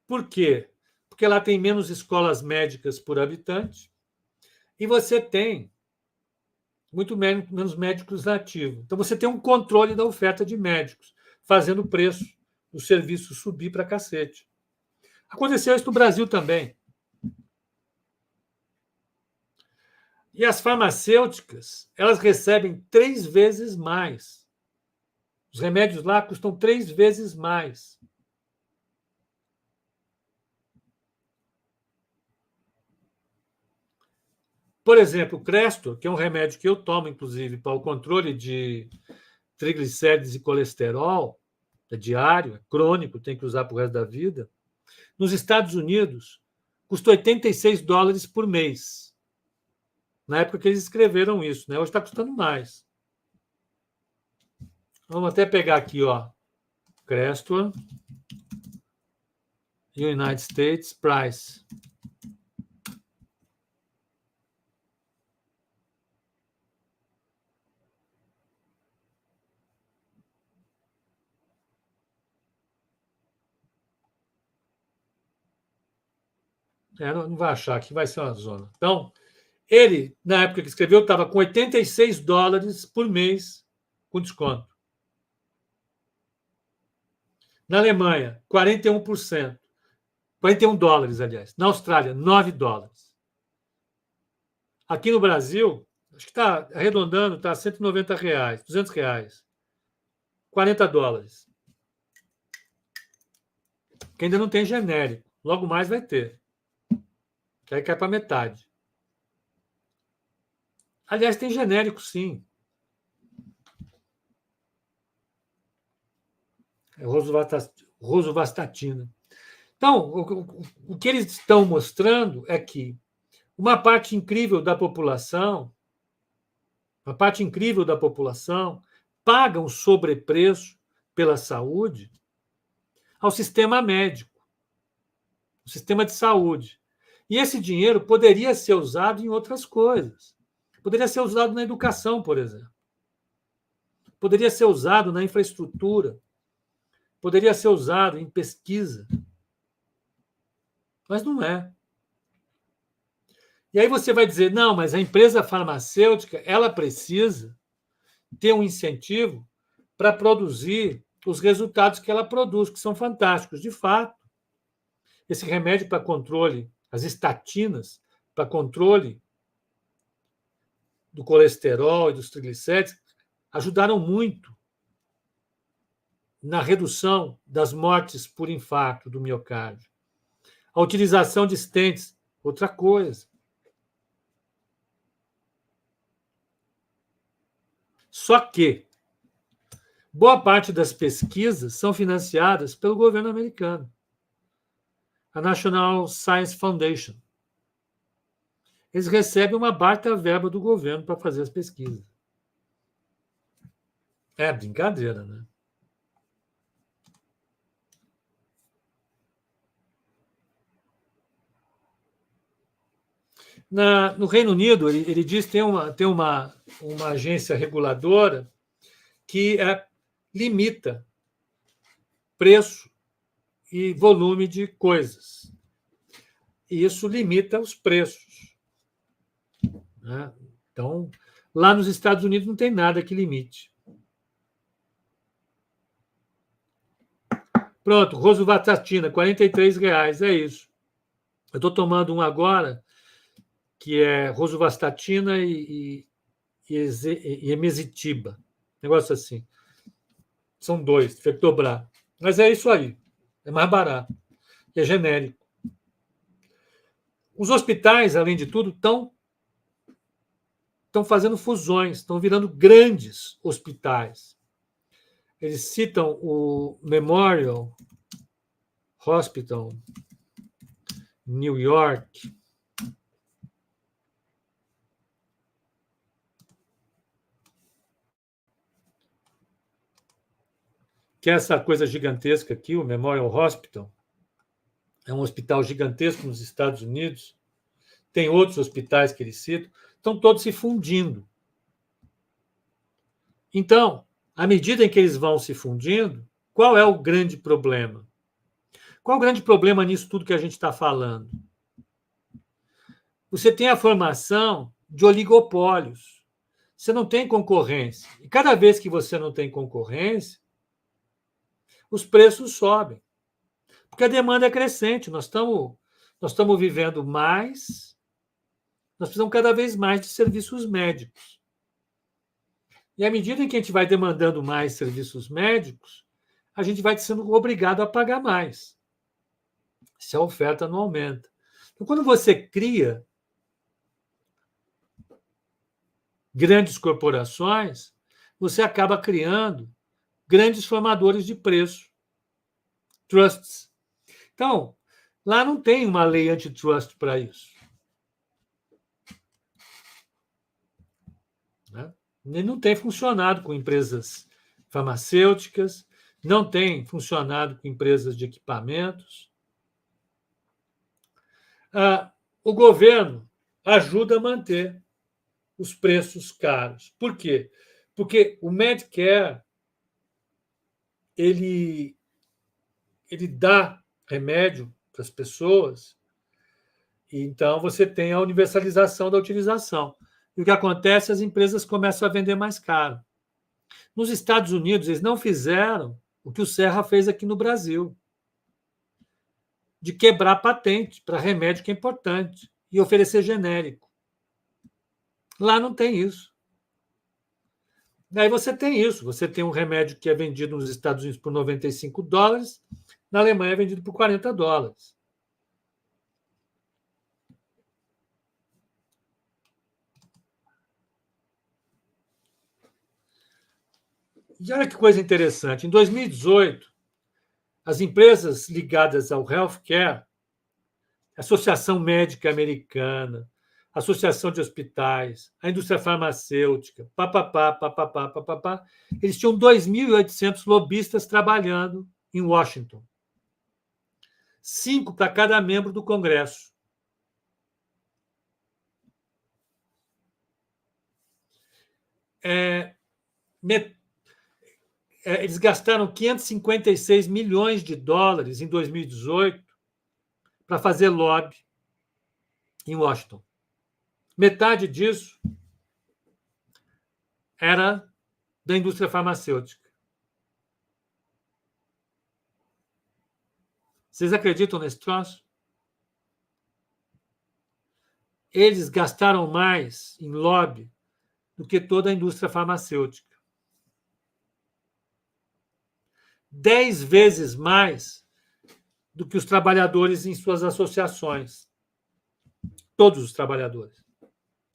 Por quê? Porque lá tem menos escolas médicas por habitante e você tem muito menos médicos nativos. Então, você tem um controle da oferta de médicos, fazendo o preço do serviço subir para cacete. Aconteceu isso no Brasil também. E as farmacêuticas, elas recebem 3 vezes mais. Os remédios lá custam 3 vezes mais. Por exemplo, o Crestor, que é um remédio que eu tomo, inclusive, para o controle de triglicérides e colesterol, é diário, é crônico, tem que usar para o resto da vida. Nos Estados Unidos, custa $86 por mês. Na época que eles escreveram isso, né? Hoje está custando mais. Vamos até pegar aqui, ó, Crestor, United States Price. Não vai achar que vai ser uma zona. Então, ele, na época que escreveu, estava com $86 por mês com desconto. Na Alemanha, 41%. $41, aliás. Na Austrália, $9. Aqui no Brasil, acho que está arredondando, está R$ 190, R$ 200. $40. Que ainda não tem genérico. Logo mais vai ter. Que aí cai para metade. Aliás, tem genérico, sim. É rosuvastatina. Então, o que eles estão mostrando é que uma parte incrível da população, paga um sobrepreço pela saúde ao sistema médico, o sistema de saúde. E esse dinheiro poderia ser usado em outras coisas. Poderia ser usado na educação, por exemplo. Poderia ser usado na infraestrutura. Poderia ser usado em pesquisa. Mas não é. E aí você vai dizer, não, mas a empresa farmacêutica, ela precisa ter um incentivo para produzir os resultados que ela produz, que são fantásticos. De fato, esse remédio para controle, as estatinas, para controle do colesterol e dos triglicéridos, ajudaram muito na redução das mortes por infarto do miocárdio. A utilização de stents, outra coisa. Só que boa parte das pesquisas são financiadas pelo governo americano, a National Science Foundation. Eles recebem uma baita verba do governo para fazer as pesquisas. É brincadeira, né? No Reino Unido, ele diz que tem uma agência reguladora que limita preço e volume de coisas. E isso limita os preços. Né? Então, lá nos Estados Unidos não tem nada que limite. Pronto, rosuvastatina, R$ 43, é isso. Eu estou tomando um agora, que é rosuvastatina e emezitiba. Negócio assim. São 2, Fectobrar. Mas é isso aí. É mais barato. É genérico. Os hospitais, além de tudo, estão fazendo fusões, estão virando grandes hospitais. Eles citam o Memorial Hospital, New York, que é essa coisa gigantesca aqui, o Memorial Hospital. É um hospital gigantesco nos Estados Unidos. Tem outros hospitais que eles citam. Estão todos se fundindo. Então, à medida em que eles vão se fundindo, qual é o grande problema? Qual o grande problema nisso tudo que a gente está falando? Você tem a formação de oligopólios. Você não tem concorrência. E cada vez que você não tem concorrência, os preços sobem. Porque a demanda é crescente. Nós estamos vivendo mais Nós precisamos cada vez mais de serviços médicos. E à medida em que a gente vai demandando mais serviços médicos, a gente vai sendo obrigado a pagar mais, se a oferta não aumenta. Então, quando você cria grandes corporações, você acaba criando grandes formadores de preço, trusts. Então, lá não tem uma lei antitrust para isso. Né? Ele não tem funcionado com empresas farmacêuticas, não tem funcionado com empresas de equipamentos. O governo ajuda a manter os preços caros. Por quê? Porque o Medicare ele dá remédio para as pessoas, e então você tem a universalização da utilização. E o que acontece? As empresas começam a vender mais caro. Nos Estados Unidos, eles não fizeram o que o Serra fez aqui no Brasil, de quebrar patente para remédio que é importante e oferecer genérico. Lá não tem isso. Daí você tem isso. Você tem um remédio que é vendido nos Estados Unidos por $95, na Alemanha é vendido por $40. E olha que coisa interessante. Em 2018, as empresas ligadas ao healthcare, Associação Médica Americana, Associação de Hospitais, a indústria farmacêutica, papapá, eles tinham 2.800 lobistas trabalhando em Washington. 5 para cada membro do Congresso. Eles gastaram $556 milhões em 2018 para fazer lobby em Washington. Metade disso era da indústria farmacêutica. Vocês acreditam nesse troço? Eles gastaram mais em lobby do que toda a indústria farmacêutica. 10 vezes mais do que os trabalhadores em suas associações. Todos os trabalhadores.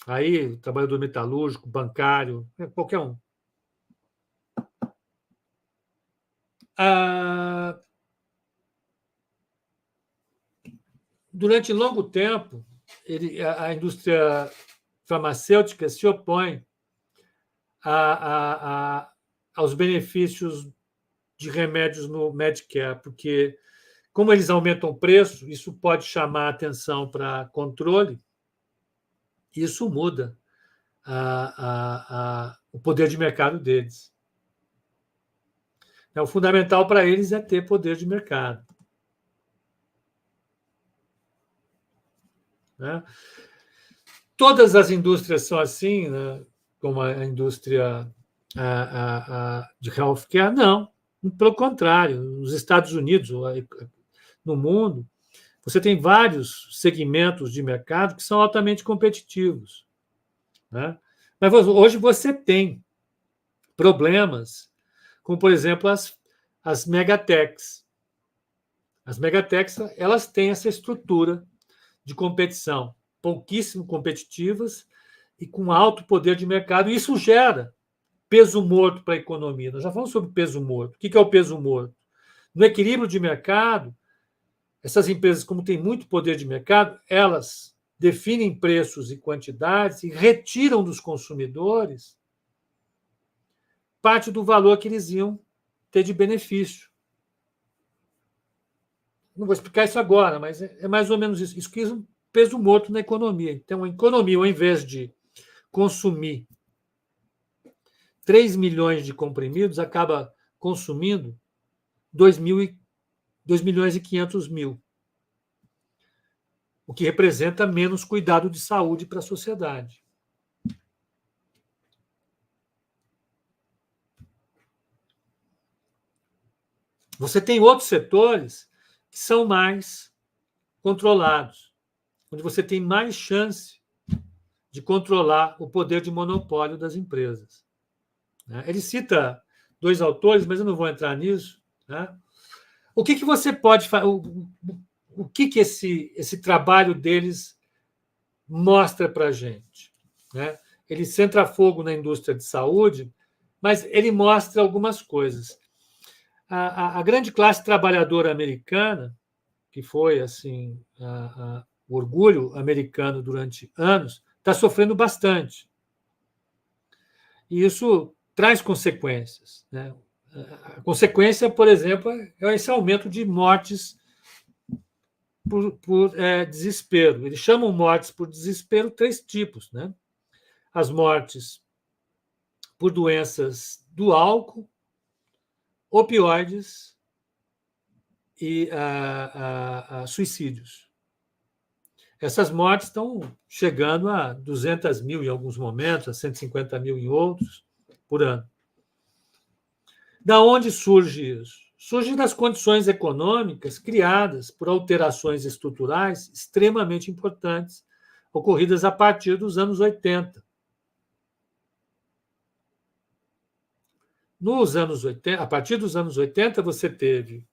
Aí, o trabalhador metalúrgico, bancário, qualquer um. Durante longo tempo, a indústria farmacêutica se opõe aos benefícios de remédios no Medicare, porque, como eles aumentam o preço, isso pode chamar a atenção para controle, e isso muda o poder de mercado deles. O fundamental para eles é ter poder de mercado. Né? Todas as indústrias são assim, né? Como a indústria de healthcare, não. Pelo contrário, nos Estados Unidos, no mundo, você tem vários segmentos de mercado que são altamente competitivos. Né? Mas hoje você tem problemas, como, por exemplo, as megatechs. As megatechs, elas têm essa estrutura de competição, pouquíssimo competitivas e com alto poder de mercado, e isso gera peso morto para a economia. Nós já falamos sobre peso morto. O que é o peso morto? No equilíbrio de mercado, essas empresas, como têm muito poder de mercado, elas definem preços e quantidades e retiram dos consumidores parte do valor que eles iam ter de benefício. Não vou explicar isso agora, mas é mais ou menos isso. Isso cria um peso morto na economia. Então, a economia, ao invés de consumir 3 milhões de comprimidos, acaba consumindo 2.500.000, o que representa menos cuidado de saúde para a sociedade. Você tem outros setores que são mais controlados, onde você tem mais chance de controlar o poder de monopólio das empresas. Ele cita 2 autores, mas eu não vou entrar nisso. O que você pode fazer? O que esse trabalho deles mostra para a gente? Ele centra fogo na indústria de saúde, mas ele mostra algumas coisas. A grande classe trabalhadora americana, que foi assim o orgulho americano durante anos, está sofrendo bastante. E isso traz consequências. A consequência, por exemplo, é esse aumento de mortes por desespero. Eles chamam mortes por desespero 3 tipos. As mortes por doenças do álcool, opioides e suicídios. Essas mortes estão chegando a 200 mil em alguns momentos, a 150 mil em outros, por ano. Da onde surge isso? Surge das condições econômicas criadas por alterações estruturais extremamente importantes, ocorridas a partir dos anos 80. A partir dos anos 80, você teve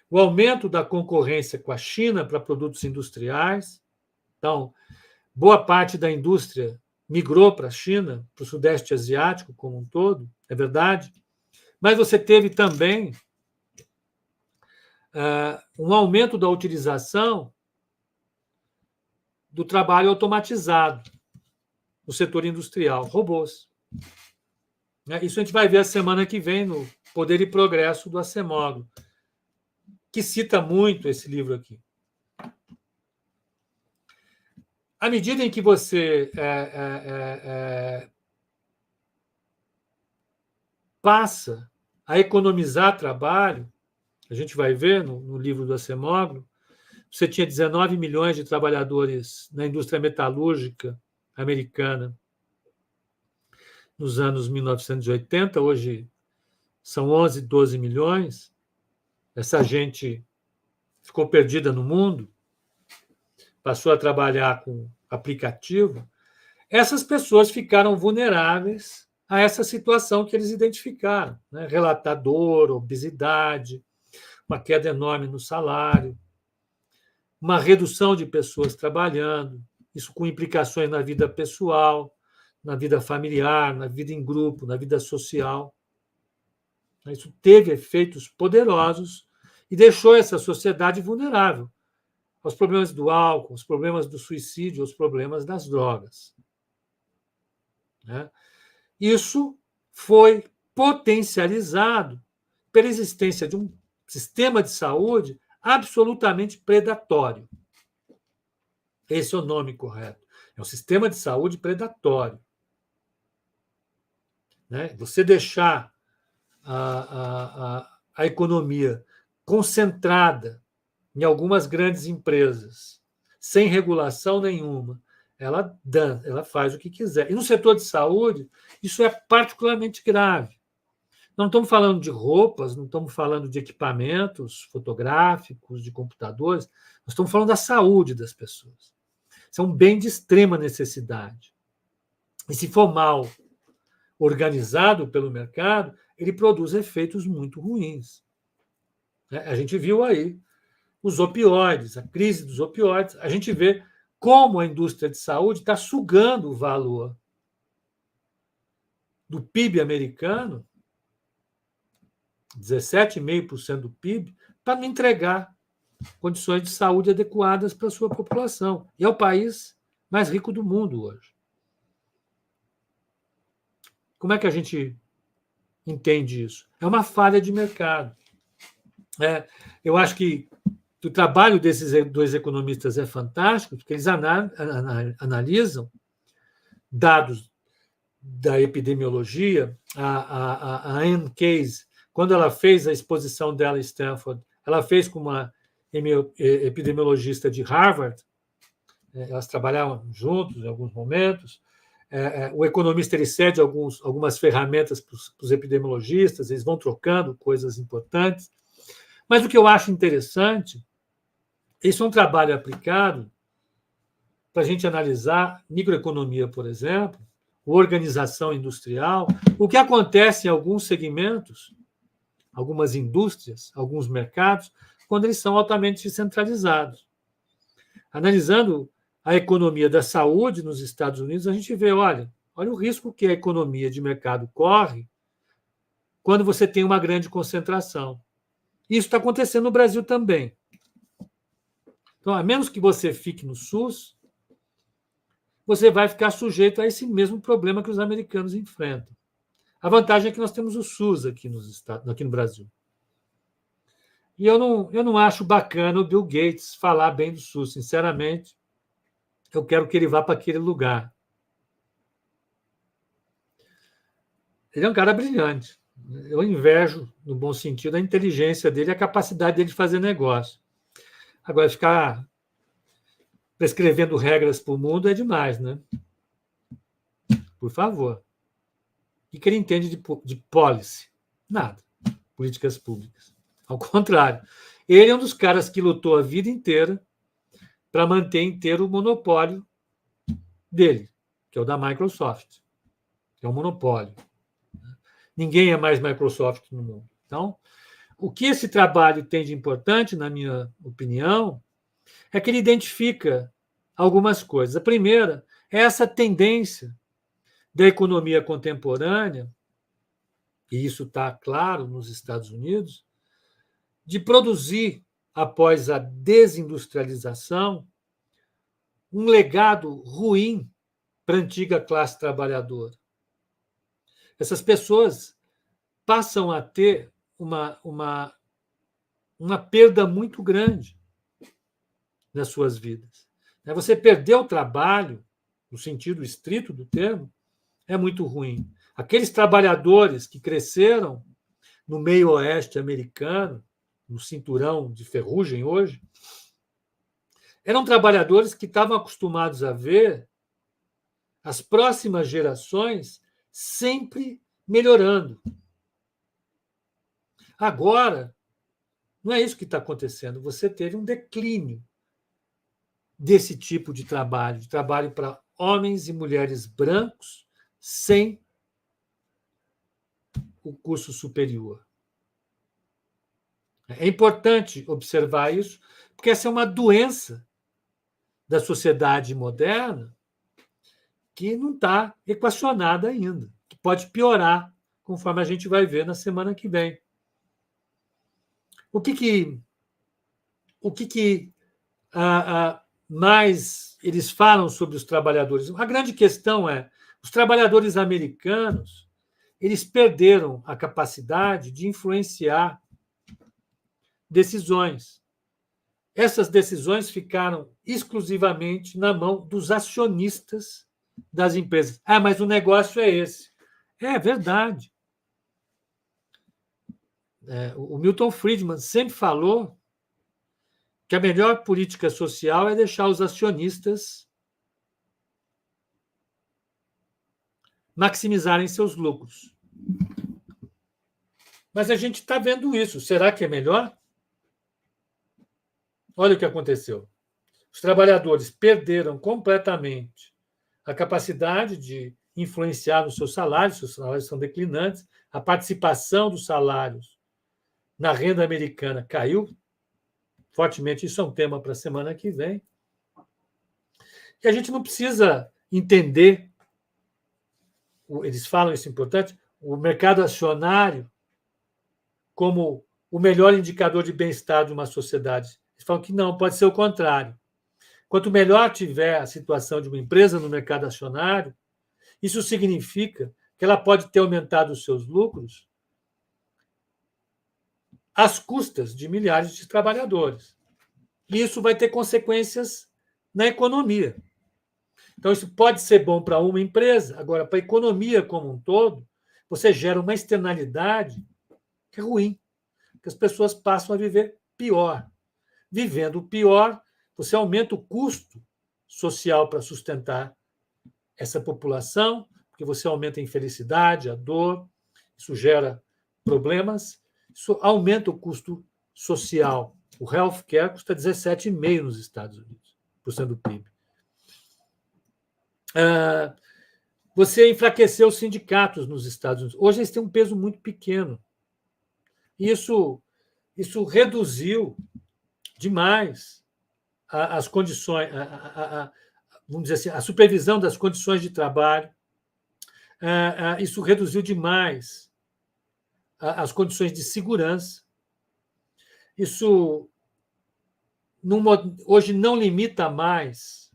o aumento da concorrência com a China para produtos industriais. Então, boa parte da indústria migrou para a China, para o Sudeste Asiático como um todo, é verdade. Mas você teve também um aumento da utilização do trabalho automatizado no setor industrial, robôs. Isso a gente vai ver a semana que vem no Poder e Progresso do Acemoglu, que cita muito esse livro aqui. À medida em que você passa a economizar trabalho, a gente vai ver no livro do Acemoglu, você tinha 19 milhões de trabalhadores na indústria metalúrgica americana nos anos 1980, hoje são 11, 12 milhões. Essa gente ficou perdida no mundo, passou a trabalhar com aplicativo. Essas pessoas ficaram vulneráveis a essa situação que eles identificaram, relatar dor, obesidade, uma queda enorme no salário, uma redução de pessoas trabalhando, isso com implicações na vida pessoal, na vida familiar, na vida em grupo, na vida social. Isso teve efeitos poderosos e deixou essa sociedade vulnerável aos problemas do álcool, aos problemas do suicídio, aos problemas das drogas. Isso foi potencializado pela existência de um sistema de saúde absolutamente predatório. Esse é o nome correto. É um sistema de saúde predatório. Você deixar a economia concentrada em algumas grandes empresas, sem regulação nenhuma, ela faz o que quiser. E no setor de saúde, isso é particularmente grave. Não estamos falando de roupas, não estamos falando de equipamentos fotográficos, de computadores, nós estamos falando da saúde das pessoas. Isso é um bem de extrema necessidade. E se for mal organizado pelo mercado, ele produz efeitos muito ruins. A gente viu aí os opioides, a crise dos opioides, a gente vê como a indústria de saúde está sugando o valor do PIB americano, 17,5% do PIB, para não entregar condições de saúde adequadas para a sua população. E é o país mais rico do mundo hoje. Como é que a gente entende isso? É uma falha de mercado. Eu acho que o trabalho desses 2 economistas é fantástico, porque eles analisam dados da epidemiologia. A Anne Case, quando ela fez a exposição dela em Stanford, ela fez com uma epidemiologista de Harvard, elas trabalhavam juntos em alguns momentos. O economista ele cede algumas ferramentas para os epidemiologistas, eles vão trocando coisas importantes. Mas o que eu acho interessante, isso é um trabalho aplicado para a gente analisar microeconomia, por exemplo, organização industrial, o que acontece em alguns segmentos, algumas indústrias, alguns mercados, quando eles são altamente centralizados. Analisando a economia da saúde nos Estados Unidos, a gente vê, olha o risco que a economia de mercado corre quando você tem uma grande concentração. Isso está acontecendo no Brasil também. Então, a menos que você fique no SUS, você vai ficar sujeito a esse mesmo problema que os americanos enfrentam. A vantagem é que nós temos o SUS aqui no Brasil. E eu não acho bacana o Bill Gates falar bem do SUS, sinceramente. Eu quero que ele vá para aquele lugar. Ele é um cara brilhante. Eu invejo, no bom sentido, a inteligência dele e a capacidade dele de fazer negócio. Agora, ficar prescrevendo regras para o mundo é demais, né? Por favor. O que ele entende de policy? Nada. Políticas públicas. Ao contrário. Ele é um dos caras que lutou a vida inteira para manter inteiro o monopólio dele, que é o da Microsoft, que é um monopólio. Ninguém é mais Microsoft no mundo. Então, o que esse trabalho tem de importante, na minha opinião, é que ele identifica algumas coisas. A primeira é essa tendência da economia contemporânea, e isso está claro nos Estados Unidos, de produzir, após a desindustrialização, um legado ruim para a antiga classe trabalhadora. Essas pessoas passam a ter uma perda muito grande nas suas vidas. Você perder o trabalho, no sentido estrito do termo, é muito ruim. Aqueles trabalhadores que cresceram no meio oeste americano, no cinturão de ferrugem hoje, eram trabalhadores que estavam acostumados a ver as próximas gerações sempre melhorando. Agora, não é isso que está acontecendo. Você teve um declínio desse tipo de trabalho para homens e mulheres brancos sem o curso superior. É importante observar isso, porque essa é uma doença da sociedade moderna que não está equacionada ainda, que pode piorar, conforme a gente vai ver na semana que vem. O que mais eles falam sobre os trabalhadores? A grande questão é, os trabalhadores americanos, eles perderam a capacidade de influenciar decisões. Essas decisões ficaram exclusivamente na mão dos acionistas das empresas. Ah, mas o negócio é esse. É verdade. O Milton Friedman sempre falou que a melhor política social é deixar os acionistas maximizarem seus lucros. Mas a gente está vendo isso. Será que é melhor? Olha o que aconteceu. Os trabalhadores perderam completamente a capacidade de influenciar nos seus salários são declinantes, a participação dos salários na renda americana caiu fortemente. Isso é um tema para a semana que vem. E a gente não precisa entender, eles falam isso importante, o mercado acionário como o melhor indicador de bem-estar de uma sociedade. Eles falam que não, pode ser o contrário. Quanto melhor tiver a situação de uma empresa no mercado acionário, isso significa que ela pode ter aumentado os seus lucros às custas de milhares de trabalhadores. E isso vai ter consequências na economia. Então, isso pode ser bom para uma empresa, agora, para a economia como um todo, você gera uma externalidade que é ruim, que as pessoas passam a viver pior. Vivendo pior, você aumenta o custo social para sustentar essa população, porque você aumenta a infelicidade, a dor, isso gera problemas, isso aumenta o custo social. O healthcare custa 17,5% nos Estados Unidos, por cento do PIB. Você enfraqueceu os sindicatos nos Estados Unidos. Hoje eles têm um peso muito pequeno. Isso reduziu demais as condições, vamos dizer assim, a supervisão das condições de trabalho. Isso reduziu demais as condições de segurança. Isso hoje não limita mais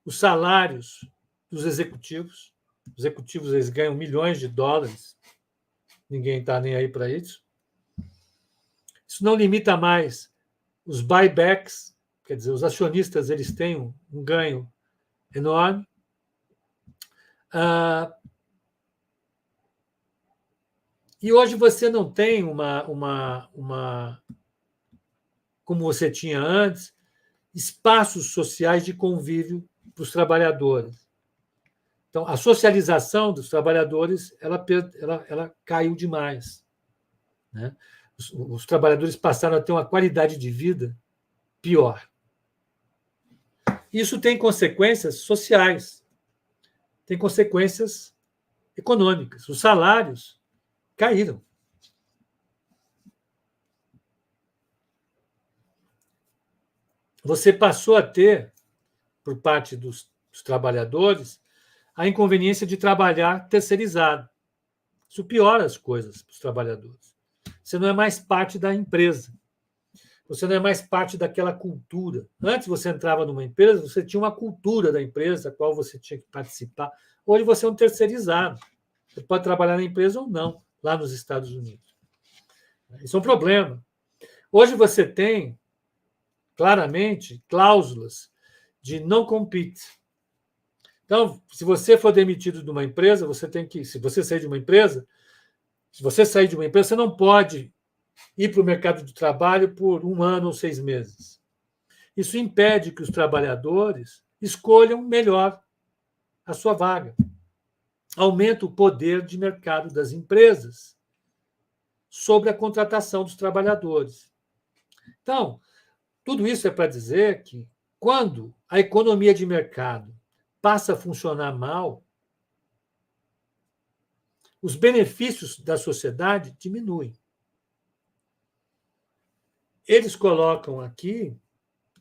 os salários dos executivos. Os executivos eles ganham milhões de dólares, ninguém está nem aí para isso. Isso não limita mais os buybacks, quer dizer, os acionistas eles têm um ganho enorme. E hoje você não tem como você tinha antes, espaços sociais de convívio para os trabalhadores. Então, a socialização dos trabalhadores ela caiu demais. Né? Os trabalhadores passaram a ter uma qualidade de vida pior. Isso tem consequências sociais, tem consequências econômicas. Os salários caíram. Você passou a ter, por parte dos trabalhadores, a inconveniência de trabalhar terceirizado. Isso piora as coisas para os trabalhadores. Você não é mais parte da empresa. Você não é mais parte daquela cultura. Antes você entrava numa empresa, você tinha uma cultura da empresa, a qual você tinha que participar. Hoje você é um terceirizado. Você pode trabalhar na empresa ou não, lá nos Estados Unidos. Isso é um problema. Hoje você tem, claramente, cláusulas de não compete. Então, se você for demitido de uma empresa, você tem que. Se você sair de uma empresa, você não pode ir para o mercado de trabalho por 1 ano ou 6 meses. Isso impede que os trabalhadores escolham melhor a sua vaga. Aumenta o poder de mercado das empresas sobre a contratação dos trabalhadores. Então, tudo isso é para dizer que, quando a economia de mercado passa a funcionar mal, os benefícios da sociedade diminuem. Eles colocam aqui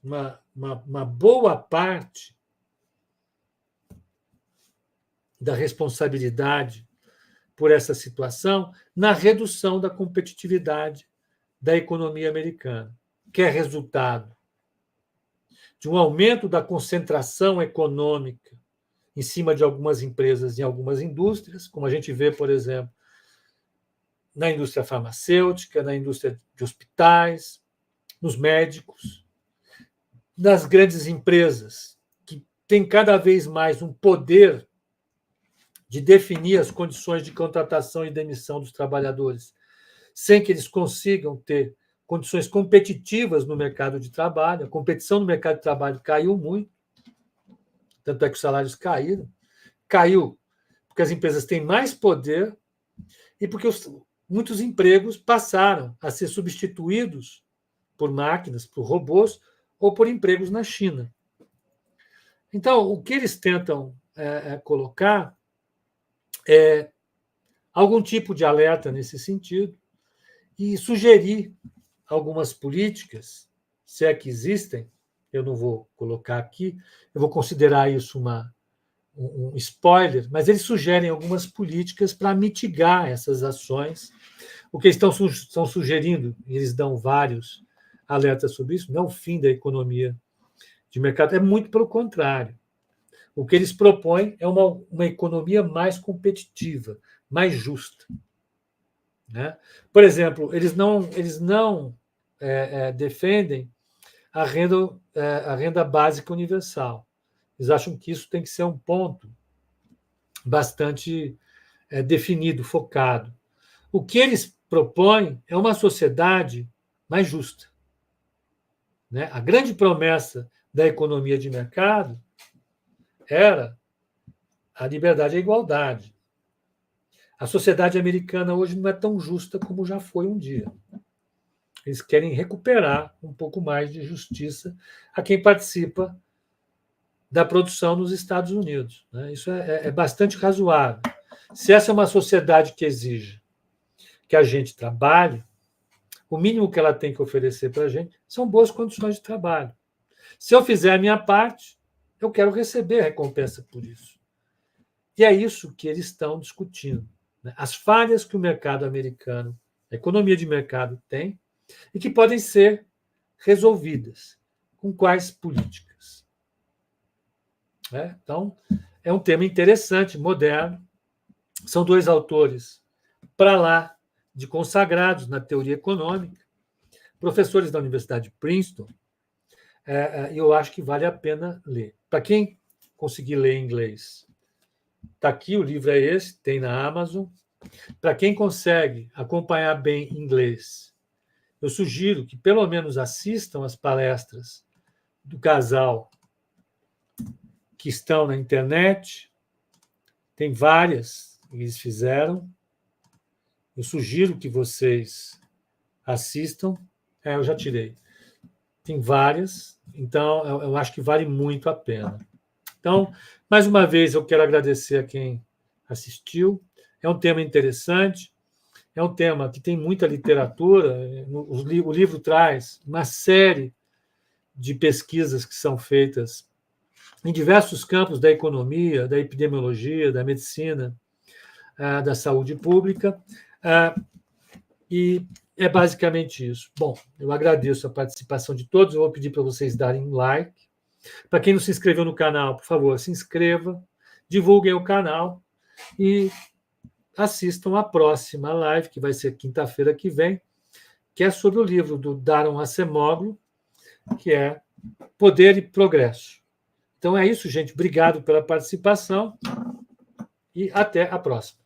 uma boa parte da responsabilidade por essa situação na redução da competitividade da economia americana, que é resultado de um aumento da concentração econômica em cima de algumas empresas em algumas indústrias, como a gente vê, por exemplo, na indústria farmacêutica, na indústria de hospitais, nos médicos, nas grandes empresas, que têm cada vez mais um poder de definir as condições de contratação e demissão dos trabalhadores, sem que eles consigam ter condições competitivas no mercado de trabalho. A competição no mercado de trabalho caiu muito, tanto é que os salários caíram. Caiu porque as empresas têm mais poder e porque muitos empregos passaram a ser substituídos por máquinas, por robôs ou por empregos na China. Então, o que eles tentam colocar é algum tipo de alerta nesse sentido e sugerir algumas políticas, se é que existem. Eu não vou colocar aqui, eu vou considerar isso um spoiler, mas eles sugerem algumas políticas para mitigar essas ações. O que estão sugerindo, e eles dão vários alertas sobre isso, não é o fim da economia de mercado, é muito pelo contrário. O que eles propõem é uma economia mais competitiva, mais justa. Né? Por exemplo, eles não defendem a renda básica universal. Eles acham que isso tem que ser um ponto bastante definido, focado. O que eles propõem é uma sociedade mais justa. Né? A grande promessa da economia de mercado era a liberdade e a igualdade. A sociedade americana hoje não é tão justa como já foi um dia. Eles querem recuperar um pouco mais de justiça a quem participa da produção nos Estados Unidos. Né? Isso é bastante razoável. Se essa é uma sociedade que exige que a gente trabalhe, o mínimo que ela tem que oferecer para a gente são boas condições de trabalho. Se eu fizer a minha parte, eu quero receber a recompensa por isso. E é isso que eles estão discutindo. Né? As falhas que o mercado americano, a economia de mercado tem, e que podem ser resolvidas. Com quais políticas? Então, é um tema interessante, moderno. São dois autores para lá de consagrados na teoria econômica, professores da Universidade de Princeton, e eu acho que vale a pena ler. Para quem conseguir ler em inglês, está aqui, o livro é esse, tem na Amazon. Para quem consegue acompanhar bem inglês, eu sugiro que pelo menos assistam as palestras do casal que estão na internet. Tem várias que eles fizeram. Eu sugiro que vocês assistam. Eu já tirei. Tem várias, então eu acho que vale muito a pena. Então, mais uma vez, eu quero agradecer a quem assistiu. É um tema interessante, é um tema que tem muita literatura. O livro traz uma série de pesquisas que são feitas em diversos campos da economia, da epidemiologia, da medicina, da saúde pública, e é basicamente isso. Bom, eu agradeço a participação de todos, eu vou pedir para vocês darem like. Para quem não se inscreveu no canal, por favor, se inscreva, divulguem o canal e assistam a próxima live, que vai ser quinta-feira que vem, que é sobre o livro do Daron Acemoglu, que é Poder e Progresso. Então é isso, gente. Obrigado pela participação e até a próxima.